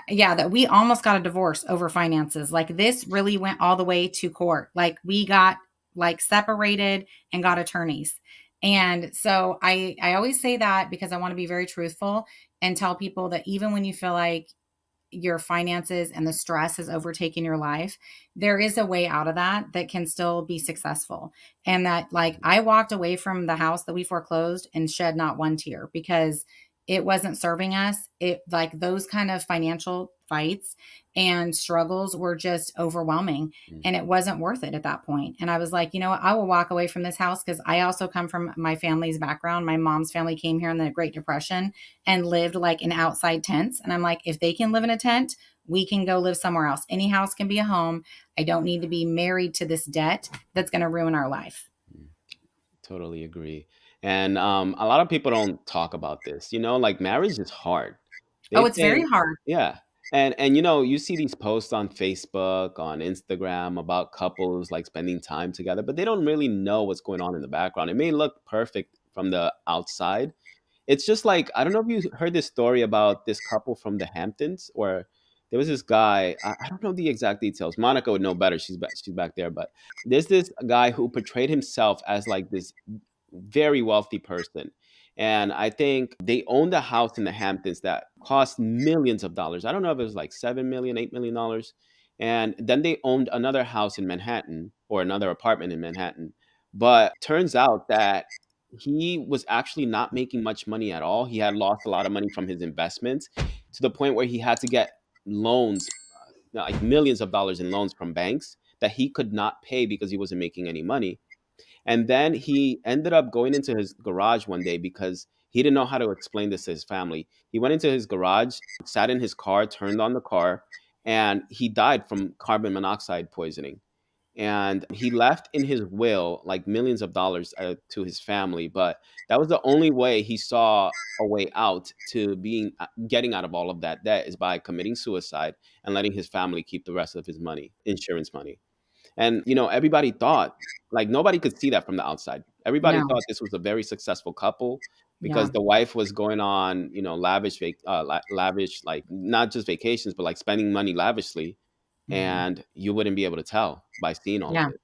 yeah, that we almost got a divorce over finances. Like this really went all the way to court. Like we got like separated and got attorneys. And so I always say that because I want to be very truthful and tell people that even when you feel like your finances and the stress has overtaken your life, there is a way out of that that can still be successful. And that, like, I walked away from the house that we foreclosed and shed not one tear because it wasn't serving us. It, like, those kind of financial fights and struggles were just overwhelming Mm. and it wasn't worth it at that point. And I was like, you know what? I will walk away from this house because I also come from my family's background. My mom's family came here in the Great Depression and lived like in outside tents. And I'm like, if they can live in a tent, we can go live somewhere else. Any house can be a home. I don't need to be married to this debt that's going to ruin our life. Totally agree. And a lot of people don't talk about this. Like marriage is hard. Oh, They it's very think, hard. yeah. And you see these posts on Facebook, on Instagram about couples like spending time together, but they don't really know what's going on in the background. It may look perfect from the outside. It's just like I don't know if you heard this story about this couple from the Hamptons, where there was this guy. I don't know the exact details. Monica would know better. She's back there. But there's this guy who portrayed himself as like this very wealthy person. And I think they owned a house in the Hamptons that cost millions of dollars. I don't know if it was like 7 million, $8 million. And then they owned another house in Manhattan, or another apartment in Manhattan. But turns out that he was actually not making much money at all. He had lost a lot of money from his investments, to the point where he had to get loans, like millions of dollars in loans from banks that he could not pay because he wasn't making any money. And then he ended up going into his garage one day because he didn't know how to explain this to his family. He went into his garage, sat in his car, turned on the car, and he died from carbon monoxide poisoning. And he left in his will like millions of dollars to his family, but that was the only way he saw a way out to being getting out of all of that debt, is by committing suicide and letting his family keep the rest of his money, insurance money. And everybody thought, like, nobody could see that from the outside. Everybody No. thought this was a very successful couple Yeah. because the wife was going on, lavish, lavish, like not just vacations, but like spending money lavishly, Mhm. and you wouldn't be able to tell by seeing all of Yeah. it.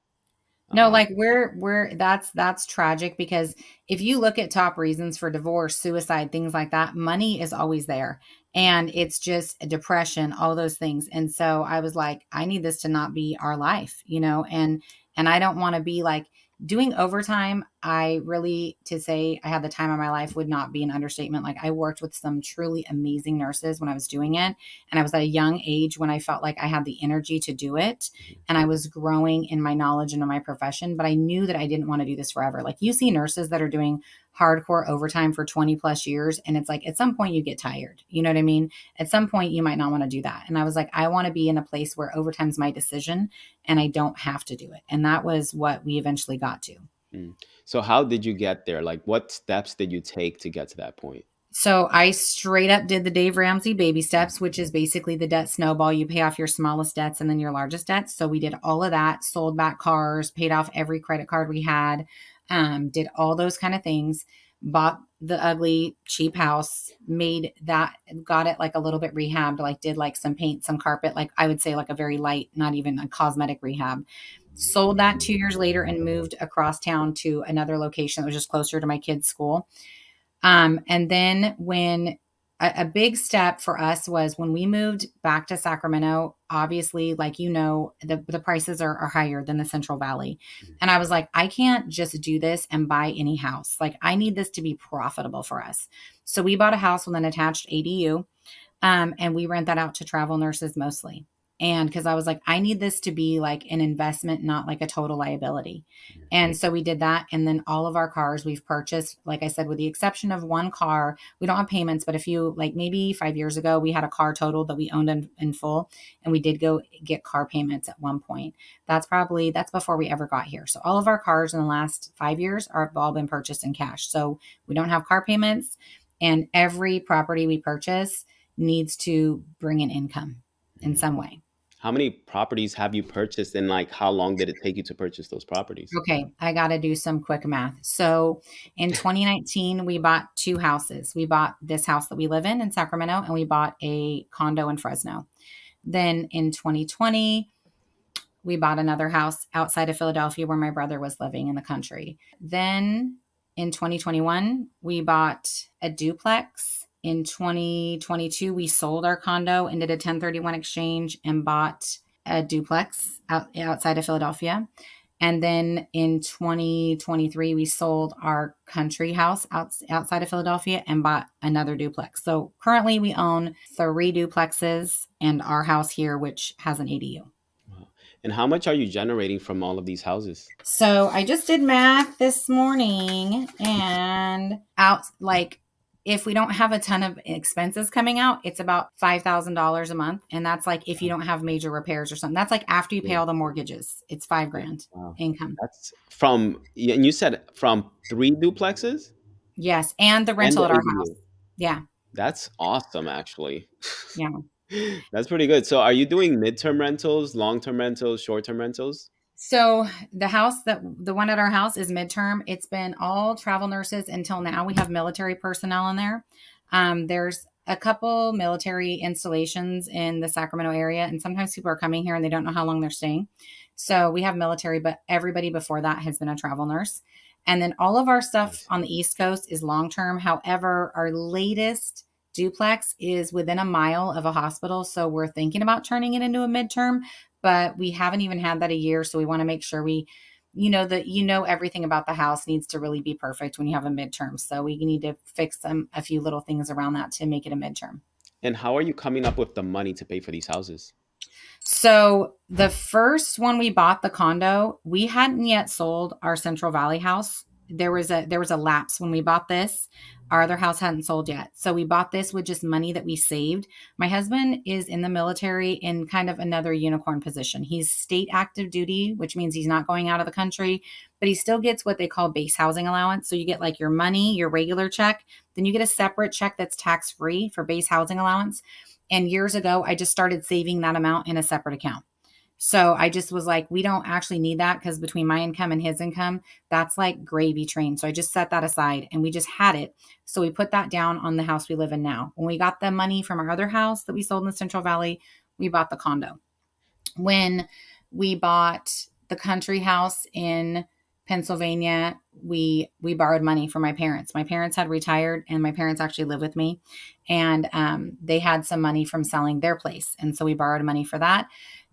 No, Um, like we're that's tragic, because if you look at top reasons for divorce, suicide, things like that, money is always there. And it's just depression, all those things. And so I was like, I need this to not be our life, and I don't want to be like doing overtime. I really, to say I had the time of my life would not be an understatement. Like, I worked with some truly amazing nurses when I was doing it. And I was at a young age when I felt like I had the energy to do it, and I was growing in my knowledge and in my profession, but I knew that I didn't want to do this forever. Like, you see nurses that are doing hardcore overtime for 20 plus years, and it's like at some point you get tired. You know what I mean? At some point you might not want to do that. And I was like, I want to be in a place where overtime's my decision and I don't have to do it. And that was what we eventually got to. mm. So how did you get there? Like, what steps did you take to get to that point? So I straight up did the Dave Ramsey baby steps, which is basically the debt snowball. You pay off your smallest debts and then your largest debts. So we did all of that, sold back cars, paid off every credit card we had, did all those kind of things, bought the ugly, cheap house, made that, got it like a little bit rehabbed, like did like some paint, some carpet, like I would say like a very light, not even a cosmetic rehab. Sold that 2 years later and moved across town to another location that was just closer to my kids' school. And then when a big step for us was when we moved back to Sacramento, obviously, like, the prices are higher than the Central Valley. And I was like, I can't just do this and buy any house. Like, I need this to be profitable for us. So we bought a house with an attached ADU, and we rent that out to travel nurses mostly. And because I was like, I need this to be like an investment, not like a total liability. And so we did that. And then all of our cars we've purchased, like I said, with the exception of one car, we don't have payments, but a few, like maybe 5 years ago, we had a car totaled that we owned in full. And we did go get car payments at one point. That's before we ever got here. So all of our cars in the last 5 years have all been purchased in cash. So we don't have car payments, and every property we purchase needs to bring in income in some way. How many properties have you purchased, and like how long did it take you to purchase those properties? Okay, I got to do some quick math. So in 2019, we bought two houses. We bought this house that we live in Sacramento, and we bought a condo in Fresno. Then in 2020, we bought another house outside of Philadelphia where my brother was living in the country. Then in 2021, we bought a duplex. In 2022, we sold our condo and did a 1031 exchange and bought a duplex outside of Philadelphia. And then in 2023, we sold our country house outside of Philadelphia and bought another duplex. So currently we own 3 duplexes and our house here, which has an ADU. Wow. And how much are you generating from all of these houses? So I just did math this morning, and if we don't have a ton of expenses coming out, it's about $5,000 a month. And that's like if you don't have major repairs or something. That's like after you pay Yeah. all the mortgages, it's $5,000 Wow. income. That's and you said from 3 duplexes Yes. And the and rental the at our house. ADU. Yeah. That's awesome, actually. Yeah. That's pretty good. So are you doing midterm rentals, long-term rentals, short-term rentals? So the one at our house is midterm. It's been all travel nurses until now. We have military personnel in there. There's a couple military installations in the Sacramento area, and sometimes people are coming here and they don't know how long they're staying. So we have military, but everybody before that has been a travel nurse. And then all of our stuff Nice. on the East Coast is long term. However, our latest duplex is within a mile of a hospital. So we're thinking about turning it into a midterm, but we haven't even had that a year. So we want to make sure we, that everything about the house needs to really be perfect when you have a midterm. So we need to fix a few little things around that to make it a midterm. And how are you coming up with the money to pay for these houses? So the first one we bought, the condo, we hadn't yet sold our Central Valley house. There was a lapse when we bought this. Our other house hadn't sold yet. So we bought this with just money that we saved. My husband is in the military in kind of another unicorn position. He's state active duty, which means he's not going out of the country, but he still gets what they call base housing allowance. So you get like your money, your regular check, then you get a separate check that's tax free for base housing allowance. And years ago, I just started saving that amount in a separate account. So I just was like, we don't actually need that because between my income and his income, that's like gravy train. So I just set that aside and we just had it. So we put that down on the house we live in now. When we got the money from our other house that we sold in the Central Valley, we bought the condo. When we bought the country house in Pennsylvania, we borrowed money from my parents. My parents had retired and my parents actually live with me, and they had some money from selling their place. And so we borrowed money for that.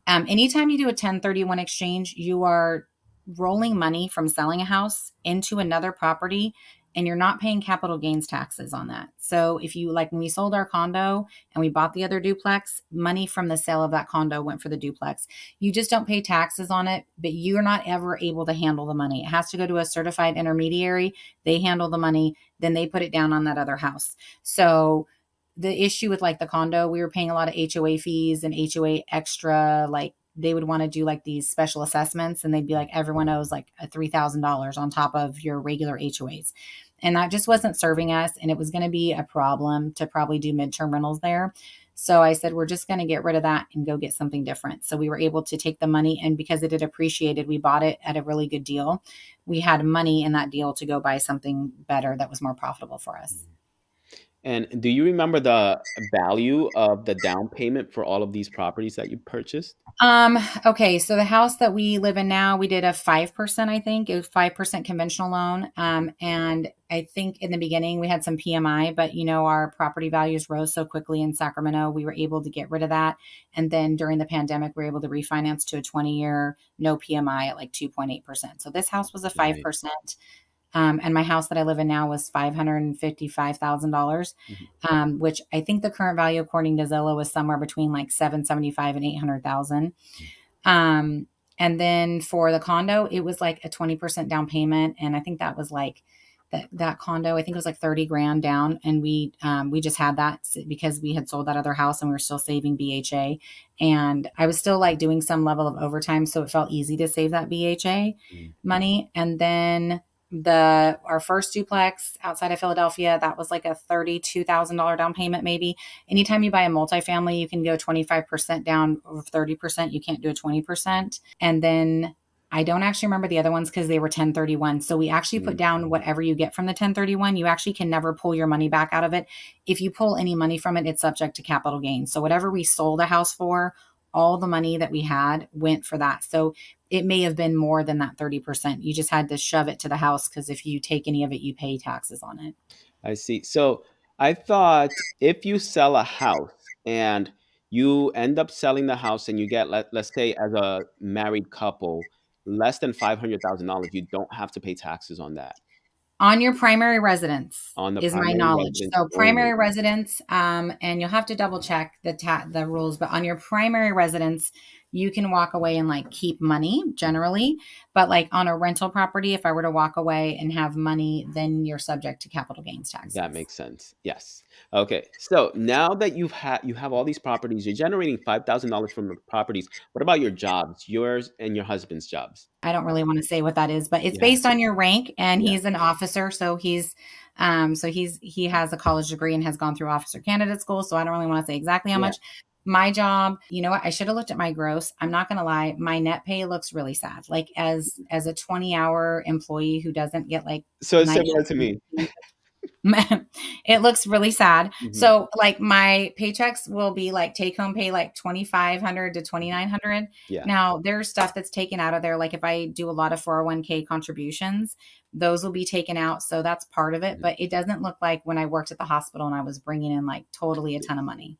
Anytime you do a 1031 exchange, you are rolling money from selling a house into another property and you're not paying capital gains taxes on that. So if you like when we sold our condo and we bought the other duplex, money from the sale of that condo went for the duplex. You just don't pay taxes on it, but you're not ever able to handle the money. It has to go to a certified intermediary. They handle the money, then they put it down on that other house. So the issue with like the condo, we were paying a lot of HOA fees and HOA extra, like they would want to do like these special assessments and they'd be like, everyone owes like a $3,000 on top of your regular HOAs. And that just wasn't serving us. And it was going to be a problem to probably do midterm rentals there. So I said, we're just going to get rid of that and go get something different. So we were able to take the money, and because it had appreciated, we bought it at a really good deal. We had money in that deal to go buy something better that was more profitable for us. And do you remember the value of the down payment for all of these properties that you purchased? Okay. So the house that we live in now, we did a 5%, I think it was 5% conventional loan. And I think in the beginning we had some PMI, but our property values rose so quickly in Sacramento, we were able to get rid of that. And then during the pandemic, we were able to refinance to a 20-year, no PMI at like 2.8%. So this house was a Right. 5%. And my house that I live in now was $555,000, which I think the current value, according to Zillow, was somewhere between like 775 and 800,000. And then for the condo, it was like a 20% down payment, and I think that was like that condo. I think it was like 30 grand down, and we just had that because we had sold that other house and we were still saving BHA, and I was still like doing some level of overtime, so it felt easy to save that BHA money. And then our first duplex outside of Philadelphia, that was like a $32,000 down payment. Maybe anytime you buy a multifamily, you can go 25% down, or 30%. You can't do a 20%. And then I don't actually remember the other ones because they were 1031. So we actually put down whatever you get from the 1031. You actually can never pull your money back out of it. If you pull any money from it, it's subject to capital gains. So whatever we sold a house for, all the money that we had went for that. So it may have been more than that 30%. You just had to shove it to the house because if you take any of it, you pay taxes on it. I see. So I thought if you sell a house and you end up selling the house and you get, let's say, as a married couple, less than $500,000, you don't have to pay taxes on that, On your primary residence on the is my primary knowledge. residence So only. primary residence, and you'll have to double check the rules, but on your primary residence, you can walk away and like keep money generally. But like on a rental property, if I were to walk away and have money, then you're subject to capital gains That taxes. makes sense. Yes. Okay. So now that you have all these properties, you're generating $5,000 from the properties. What about your jobs, yours and your husband's jobs? I don't really want to say what that is, but it's Yeah. based on your rank, and Yeah. he's an officer. He has a college degree and has gone through officer candidate school. So I don't really want to say exactly how Yeah. much. My job, you know what? I should have looked at my gross. I'm not going to lie. My net pay looks really sad. Like as a 20-hour employee who doesn't get like So it's night similar to me. shift, It looks really sad. Mhm. So like my paychecks will be like take home pay like 2,500 to 2,900. Yeah. Now there's stuff that's taken out of there. Like if I do a lot of 401k contributions, those will be taken out. So that's part of it. Mhm. But it doesn't look like when I worked at the hospital and I was bringing in like totally a ton of money.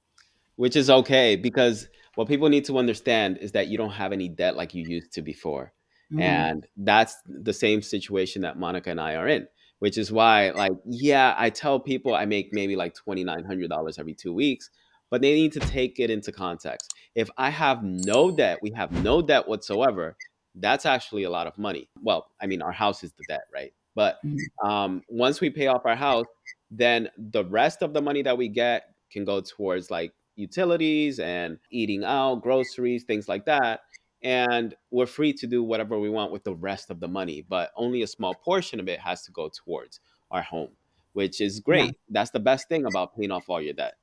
Which is okay because what people need to understand is that you don't have any debt like you used to before. Mhm. And that's the same situation that Monica and I are in, which is why, like, yeah, I tell people I make maybe like $2,900 every 2 weeks, but they need to take it into context. If I have no debt, we have no debt whatsoever, that's actually a lot of money. Well, I mean, our house is the debt, right? But Mhm. once we pay off our house, then the rest of the money that we get can go towards like utilities and eating out, groceries, things like that. And we're free to do whatever we want with the rest of the money, but only a small portion of it has to go towards our home, which is Yeah. great. That's the best thing about paying off all your debt.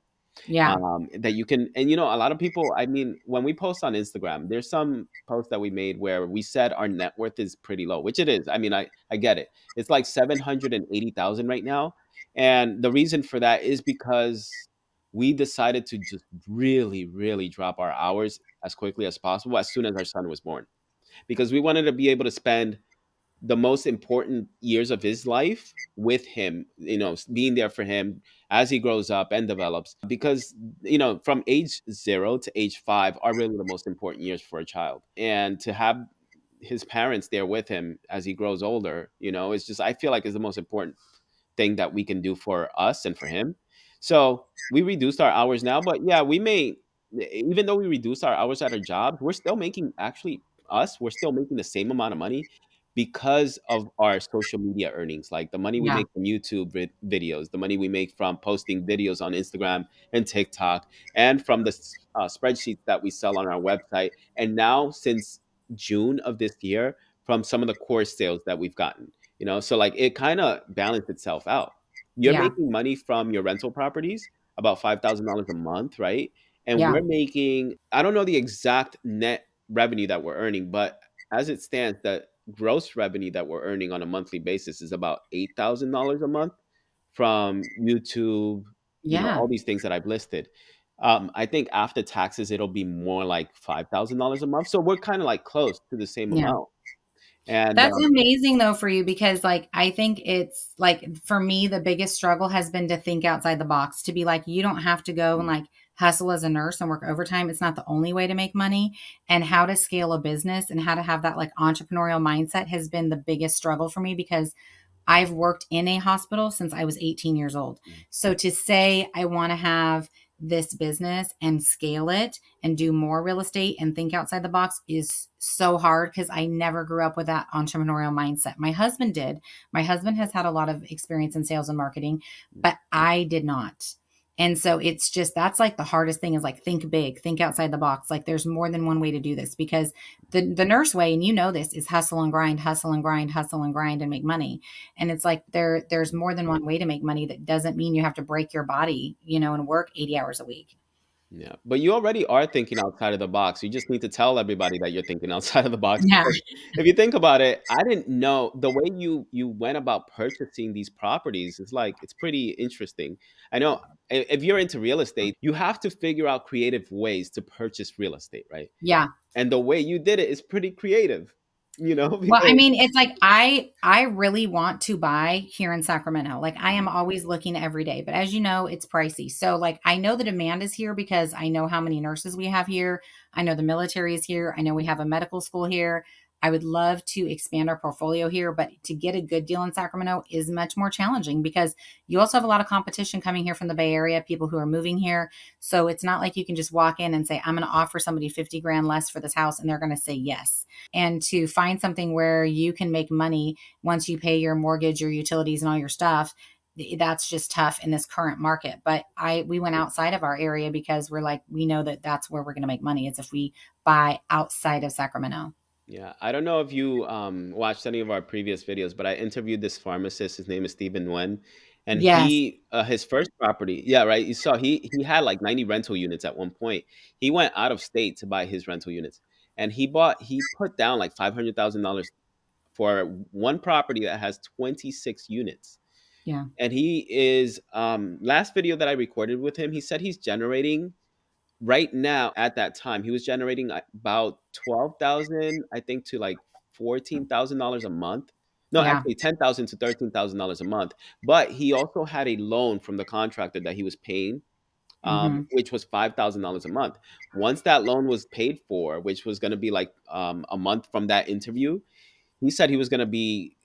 Yeah. That you can, and you know, a lot of people, I mean, when we post on Instagram, there's some posts that we made where we said our net worth is pretty low, which it is. I mean, I get it. It's like 780,000 right now. And the reason for that is because we decided to just really, really drop our hours as quickly as possible as soon as our son was born, because we wanted to be able to spend the most important years of his life with him, you know, being there for him as he grows up and develops. Because, you know, from age 0 to age 5 are really the most important years for a child. And to have his parents there with him as he grows older, you know, it's just, I feel like is the most important thing that we can do for us and for him. So we reduced our hours now, but yeah, we may, even though we reduced our hours at our jobs, we're still making, actually, we're still making the same amount of money because of our social media earnings, like the money we Yeah. make from YouTube videos, the money we make from posting videos on Instagram and TikTok, and from the spreadsheets that we sell on our website. And now, since June of this year, from some of the course sales that we've gotten, you know, so like it kind of balanced itself out. You're Yeah. making money from your rental properties, about $5,000 a month, right? And Yeah. we're making, I don't know the exact net revenue that we're earning, but as it stands, the gross revenue that we're earning on a monthly basis is about $8,000 a month from YouTube, you know, Yeah. all these things that I've listed. I think after taxes, it'll be more like $5,000 a month. So we're kind of like close to the same Yeah. amount. And That's amazing though for you because like I think it's like for me the biggest struggle has been to think outside the box to be like you don't have to go and like hustle as a nurse and work overtime. It's not the only way to make money, and how to scale a business and how to have that like entrepreneurial mindset has been the biggest struggle for me because I've worked in a hospital since I was 18 years old. So to say I want to have this business and scale it and do more real estate and think outside the box is so hard because I never grew up with that entrepreneurial mindset. My husband did. My husband has had a lot of experience in sales and marketing, but I did not. And so it's just that's like the hardest thing is like think big, think outside the box. Like there's more than one way to do this because the nurse way, and you know this, is hustle and grind, hustle and grind, hustle and grind and make money. And it's like there's more than one way to make money. That doesn't mean you have to break your body, you know, and work 80 hours a week. yeah, but you already are thinking outside of the box. You just need to tell everybody that you're thinking outside of the box. Yeah. Because if you think about it, I didn't know the way you went about purchasing these properties is like it's pretty interesting. I know if you're into real estate, you have to figure out creative ways to purchase real estate, right? Yeah. And the way you did it is pretty creative, you know, Well, I because mean, it's like I really want to buy here in Sacramento. Like I am always looking every day, but as you know, it's pricey. So like I know the demand is here because I know how many nurses we have here. I know the military is here. I know we have a medical school here. I would love to expand our portfolio here, but to get a good deal in Sacramento is much more challenging because you also have a lot of competition coming here from the Bay Area, people who are moving here. So it's not like you can just walk in and say, I'm going to offer somebody 50 grand less for this house and they're going to say yes. And to find something where you can make money once you pay your mortgage, your utilities, and all your stuff, that's just tough in this current market. But we went outside of our area because we're like, we know that that's where we're going to make money. It's if we buy outside of Sacramento. yeah, I don't know if you watched any of our previous videos, but I interviewed this pharmacist. His name is Stephen Nguyen, and Yes. he his first property, yeah, right. You saw he had like 90 rental units at one point. He went out of state to buy his rental units, and he put down like $500,000 for one property that has 26 units. Yeah. And he is last video that I recorded with him, he said he's generating right now at that time, he was generating about 12,000, I think, to like $14,000 a month. No, Yeah. actually 10,000 to $13,000 a month. But he also had a loan from the contractor that he was paying, Hmm. which was $5,000 a month. Once that loan was paid for, which was going to be like a month from that interview, he said he was going to be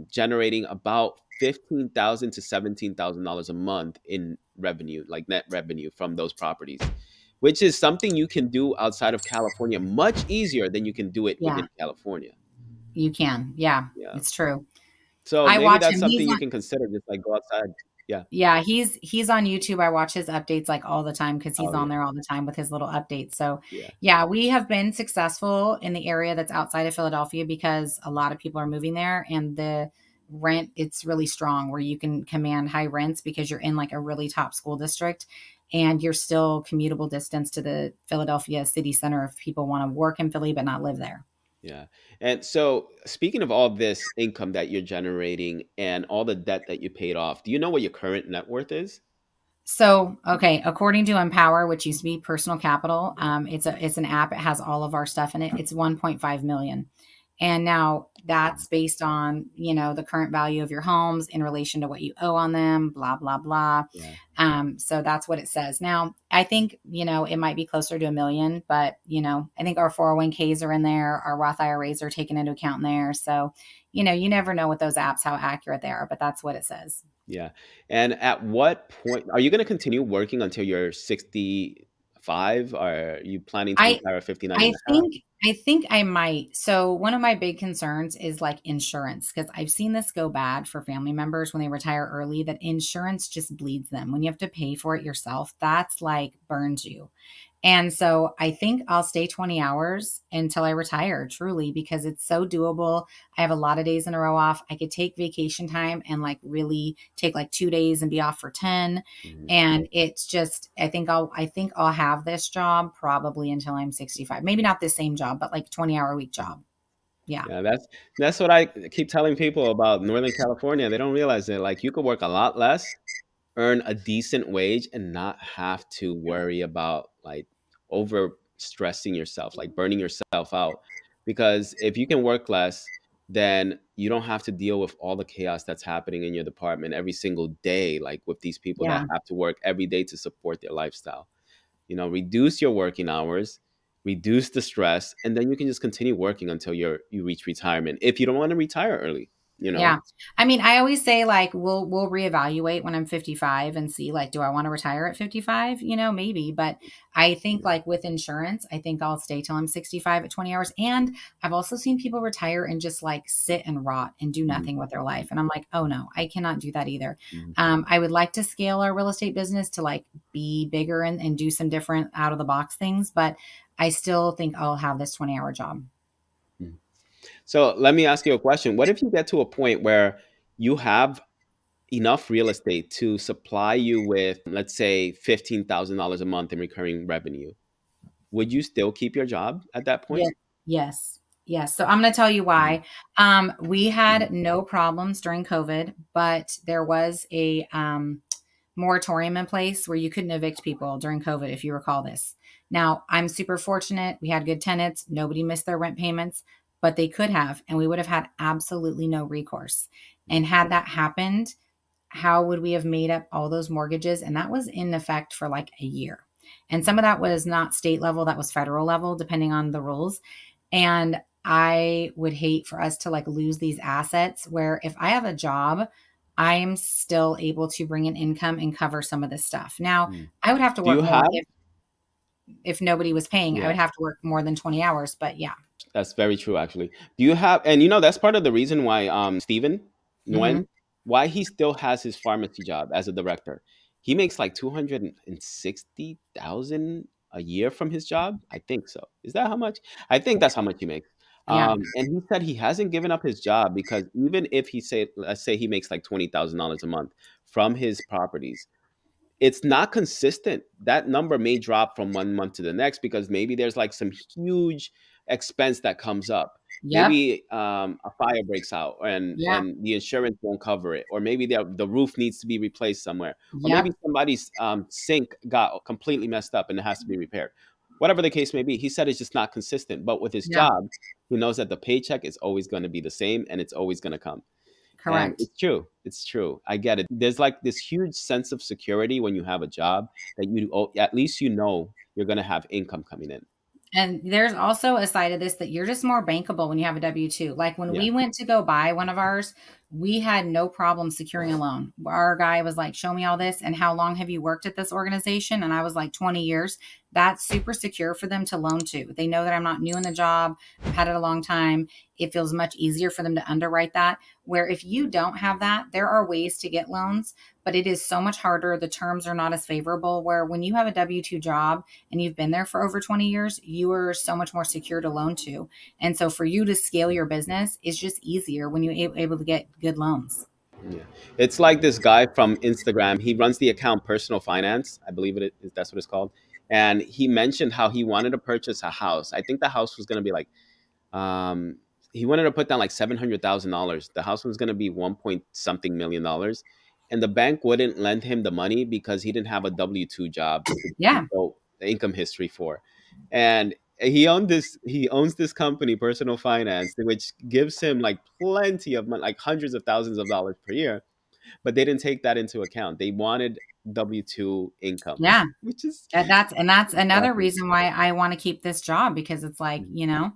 generating about 15,000 to $17,000 a month in revenue, like net revenue from those properties, which is something you can do outside of California much easier than you can do it Yeah. within California. You can. Yeah. Yeah. It's true. So I maybe watch that's him. He's something you on. can consider, just like go outside. Yeah. Yeah, he's on YouTube. I watch his updates like all the time because he's Oh on yeah. there all the time with his little updates. So, Yeah. yeah, we have been successful in the area that's outside of Philadelphia because a lot of people are moving there and the rent it's really strong where you can command high rents because you're in like a really top school district and you're still commutable distance to the Philadelphia city center if people want to work in Philly but not live there. Yeah. And so, speaking of all this income that you're generating and all the debt that you paid off, do you know what your current net worth is? So, okay, according to Empower, which used to be Personal Capital, it's an app. It has all of our stuff in it. It's 1.5 million. And now that's based on, the current value of your homes in relation to what you owe on them, blah, blah, blah. Yeah. So that's what it says. Now, I think, it might be closer to a million, but, I think our 401ks are in there. Our Roth IRAs are taken into account in there. So, you never know with those apps how accurate they are, but that's what it says. Yeah. And at what point are you going to continue working until you're 65? Or are you planning to I retire at 59 I and a half? think I think I might. So one of my big concerns is like insurance because I've seen this go bad for family members when they retire early that insurance just bleeds them. When you have to pay for it yourself, that's like burns you. And so I think I'll stay 20 hours until I retire, truly, because it's so doable. I have a lot of days in a row off. I could take vacation time and like really take like 2 days and be off for 10. Mhm. And it's just, I think I'll have this job probably until I'm 65. Maybe not the same job, but like 20-hour week job. Yeah. Yeah, that's what I keep telling people about Northern California. They don't realize that like you could work a lot less, earn a decent wage, and not have to worry about like over stressing yourself, like burning yourself out. Because if you can work less, then you don't have to deal with all the chaos that's happening in your department every single day, like with these people that Yeah. have to work every day to support their lifestyle. Reduce your working hours, reduce the stress, and then you can just continue working until you reach retirement. If you don't want to retire early, you know. Yeah. I mean, I always say like we'll reevaluate when I'm 55 and see like do I want to retire at 55? Maybe, but I think like with insurance, I think I'll stay till I'm 65 at 20 hours. And I've also seen people retire and just like sit and rot and do Mhm, nothing with their life. And I'm like, "Oh no, I cannot do that either." mhm, I would like to scale our real estate business to like be bigger and do some different out of the box things, but I still think I'll have this 20-hour job. mhm. So let me ask you a question. What if you get to a point where you have enough real estate to supply you with, let's say, $15,000 a month in recurring revenue? Would you still keep your job at that Yeah. point? Yes. Yes. So I'm going to tell you Mhm, why. We mhm, had no problems during COVID, but there was a moratorium in place where you couldn't evict people during COVID, if you recall this. Now, I'm super fortunate. We had good tenants. Nobody missed their rent payments, but they could have, and we would have had absolutely no recourse. And had that happened, how would we have made up all those mortgages? And that was in effect for like a year. And some of that was not state level, that was federal level, depending on the rules. And I would hate for us to like lose these assets where if I have a job, I am still able to bring in income and cover some of this stuff. Now, mhm. I would have to Do you work more have? if nobody was paying. I Yeah. would have to work more than 20 hours, but yeah. That's very true, actually. Do you have, and that's part of the reason why Stephen Nguyen, Mhm. why he still has his pharmacy job as a director. He makes like 260,000 a year from his job. I think so. Is that how much? I think that's how much he makes. Yeah. And he said he hasn't given up his job because even if he say, let's say he makes like $20,000 a month from his properties, it's not consistent. That number may drop from one month to the next because maybe there's like some huge expense that comes up. Yep. maybe a fire breaks out Yeah. and the insurance won't cover it, or maybe the roof needs to be replaced somewhere, or maybe Yep. somebody's sink got completely messed up and it has to be repaired. Whatever the case may be, he said it's just not consistent. But with his Yeah. job, he knows that the paycheck is always going to be the same and it's always going to come. And Correct. it's true. It's true. I get it. There's like this huge sense of security when you have a job that at least you know you're going to have income coming in. And there's also a side of this that you're just more bankable when you have a W-2. Like when Yeah. we went to go buy one of ours, we had no problem securing a loan. Our guy was like, show me all this. And how long have you worked at this organization? And I was like, 20 years. That's super secure for them to loan to. They know that I'm not new in the job. I've had it a long time. It feels much easier for them to underwrite that. Where if you don't have that, there are ways to get loans, but it is so much harder. The terms are not as favorable. Where when you have a W-2 job and you've been there for over 20 years, you are so much more secure to loan to. And so for you to scale your business is just easier when you're able to get good loans. Yeah. It's like this guy from Instagram. He runs the account Personal Finance. I believe it is, that's what it's called. And he mentioned how he wanted to purchase a house. I think the house was going to be like, um, he wanted to put down like $700,000. The house was going to be 1 point something million dollars. And the bank wouldn't lend him the money because he didn't have a W-2 job to Yeah. show the income history for. And he owns this company, Personal Finance, which gives him like plenty of money, like hundreds of thousands of dollars per year. But they didn't take that into account. They wanted W-2 income, Yeah. which is That's another exactly. reason why I want to keep this job, because it's like, Yeah.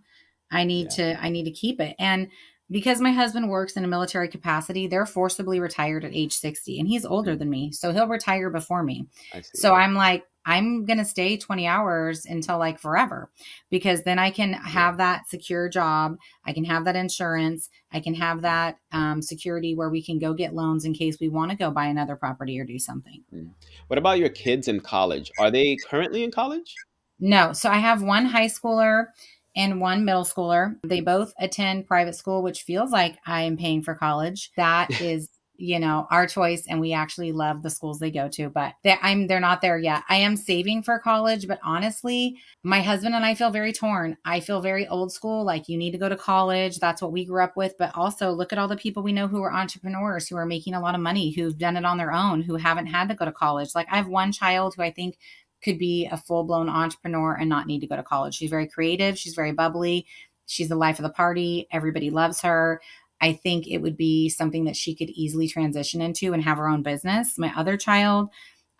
I need to keep it. And because my husband works in a military capacity, they're forcibly retired at age 60 and he's older Mm, than me. So he'll retire before me. I see. So I'm like, I'm going to stay 20 hours until like forever, because then I can Yeah. have that secure job. I can have that insurance. I can have that security where we can go get loans in case we want to go buy another property or do something. Mm. What about your kids in college? Are they currently in college? No. So I have one high schooler and one middle schooler. They both attend private school, which feels like I am paying for college. That is, our choice. And we actually love the schools they go to, but they're not there yet. I am saving for college, but honestly, my husband and I feel very torn. I feel very old school. Like, you need to go to college. That's what we grew up with. But also look at all the people we know who are entrepreneurs, who are making a lot of money, who've done it on their own, who haven't had to go to college. Like, I have one child who I think could be a full blown entrepreneur and not need to go to college. She's very creative. She's very bubbly. She's the life of the party. Everybody loves her. I think it would be something that she could easily transition into and have her own business. My other child,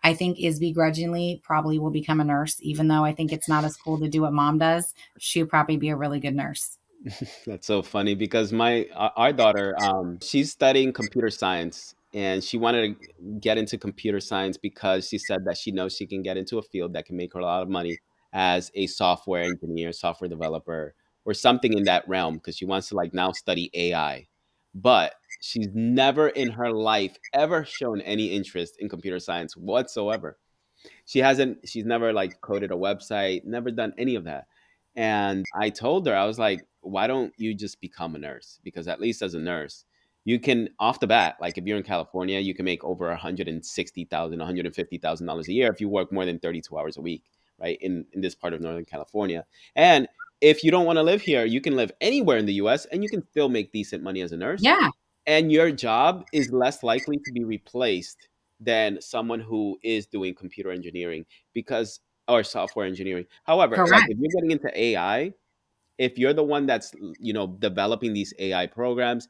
I think, is begrudgingly probably will become a nurse, even though I think it's not as cool to do what mom does. She would probably be a really good nurse. That's so funny because my our daughter, she's studying computer science and she wanted to get into computer science because she said that she knows she can get into a field that can make her a lot of money as a software engineer, software developer, or something in that realm because she wants to like now study AI. But she's never in her life ever shown any interest in computer science whatsoever. She's never like coded a website, never done any of that. And I told her, I was like, why don't you just become a nurse? Because at least as a nurse, you can off the bat, like if you're in California, you can make over 160,000, $150,000 a year if you work more than 32 hours a week, right? In this part of Northern California. And if you don't want to live here, you can live anywhere in the US and you can still make decent money as a nurse. Yeah, And your job is less likely to be replaced than someone who is doing computer engineering because or software engineering. However, like correct. if you're getting into AI, if you're the one that's developing these AI programs,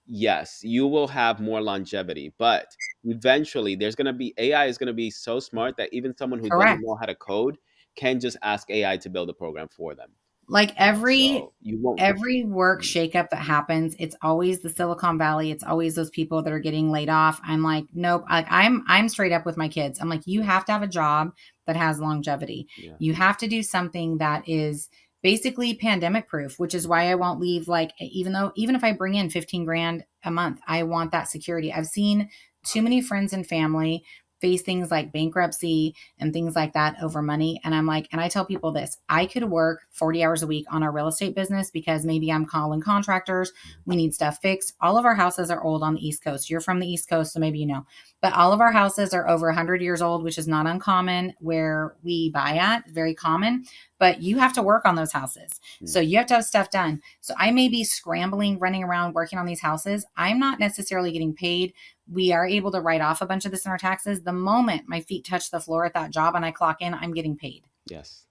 yes, you will have more longevity. But eventually, there's gonna be AI is gonna be so smart that even someone who doesn't Correct. know how to code can just ask AI to build a program for them. Like every So you won't. every work shakeup that happens, it's always the Silicon Valley. It's always those people that are getting laid off. I'm like, nope. Like, I'm straight up with my kids. I'm like, you have to have a job that has longevity. Yeah. You have to do something that is basically pandemic proof, which is why I won't leave. Like, even if I bring in 15 grand a month, I want that security. I've seen too many friends and family face things like bankruptcy and things like that over money. And I'm like, and I tell people this, I could work 40 hours a week on our real estate business because maybe I'm calling contractors. We need stuff fixed. All of our houses are old on the East Coast. You're from the East Coast, so maybe you know. But all of our houses are over 100 years old, which is not uncommon where we buy at, very common. But you have to work on those houses. So you have to have stuff done. So I may be scrambling, running around, working on these houses. I'm not necessarily getting paid. We are able to write off a bunch of this in our taxes. The moment my feet touch the floor at that job and I clock in, I'm getting paid. Yes.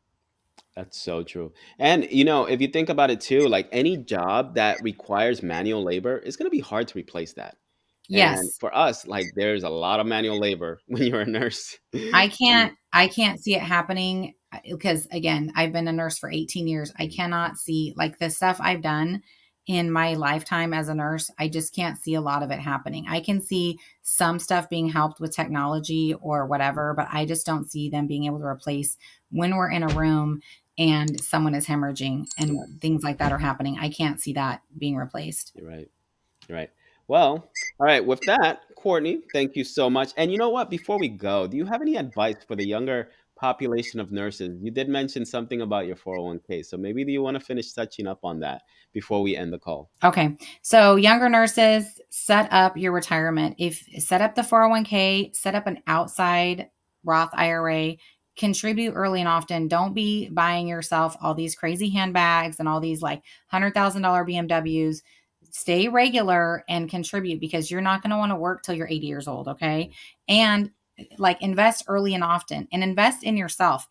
That's so true. And if you think about it too, like any job that requires manual labor, it's going to be hard to replace that. And Yes. for us, like there's a lot of manual labor when you're a nurse. I can't see it happening because again, I've been a nurse for 18 years. I cannot see like the stuff I've done in my lifetime as a nurse. I just can't see a lot of it happening. I can see some stuff being helped with technology or whatever, but I just don't see them being able to replace when we're in a room and someone is hemorrhaging Yeah, and things like that are happening. I can't see that being replaced. you're right. You're right. Well, all right. With that, Courtney, thank you so much. And you know what? Before we go, do you have any advice for the younger population of nurses? You did mention something about your 401k. So maybe do you want to finish touching up on that before we end the call? Okay. So younger nurses, set up your retirement. If set up the 401k, set up an outside Roth IRA, contribute early and often. Don't be buying yourself all these crazy handbags and all these like $100,000 BMWs. Stay regular and contribute because you're not going to want to work till you're 80 years old. Okay. And like invest early and often and invest in yourself,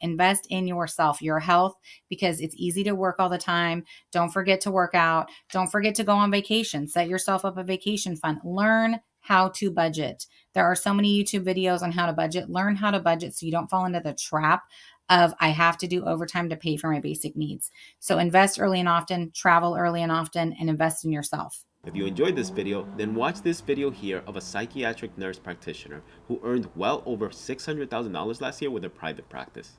your health, because it's easy to work all the time. Don't forget to work out. Don't forget to go on vacation. Set yourself up a vacation fund. Learn how to budget. There are so many YouTube videos on how to budget. Learn how to budget so you don't fall into the trap of I have to do overtime to pay for my basic needs. So invest early and often, travel early and often, and invest in yourself. If you enjoyed this video, then watch this video here of a psychiatric nurse practitioner who earned well over $600,000 last year with her private practice.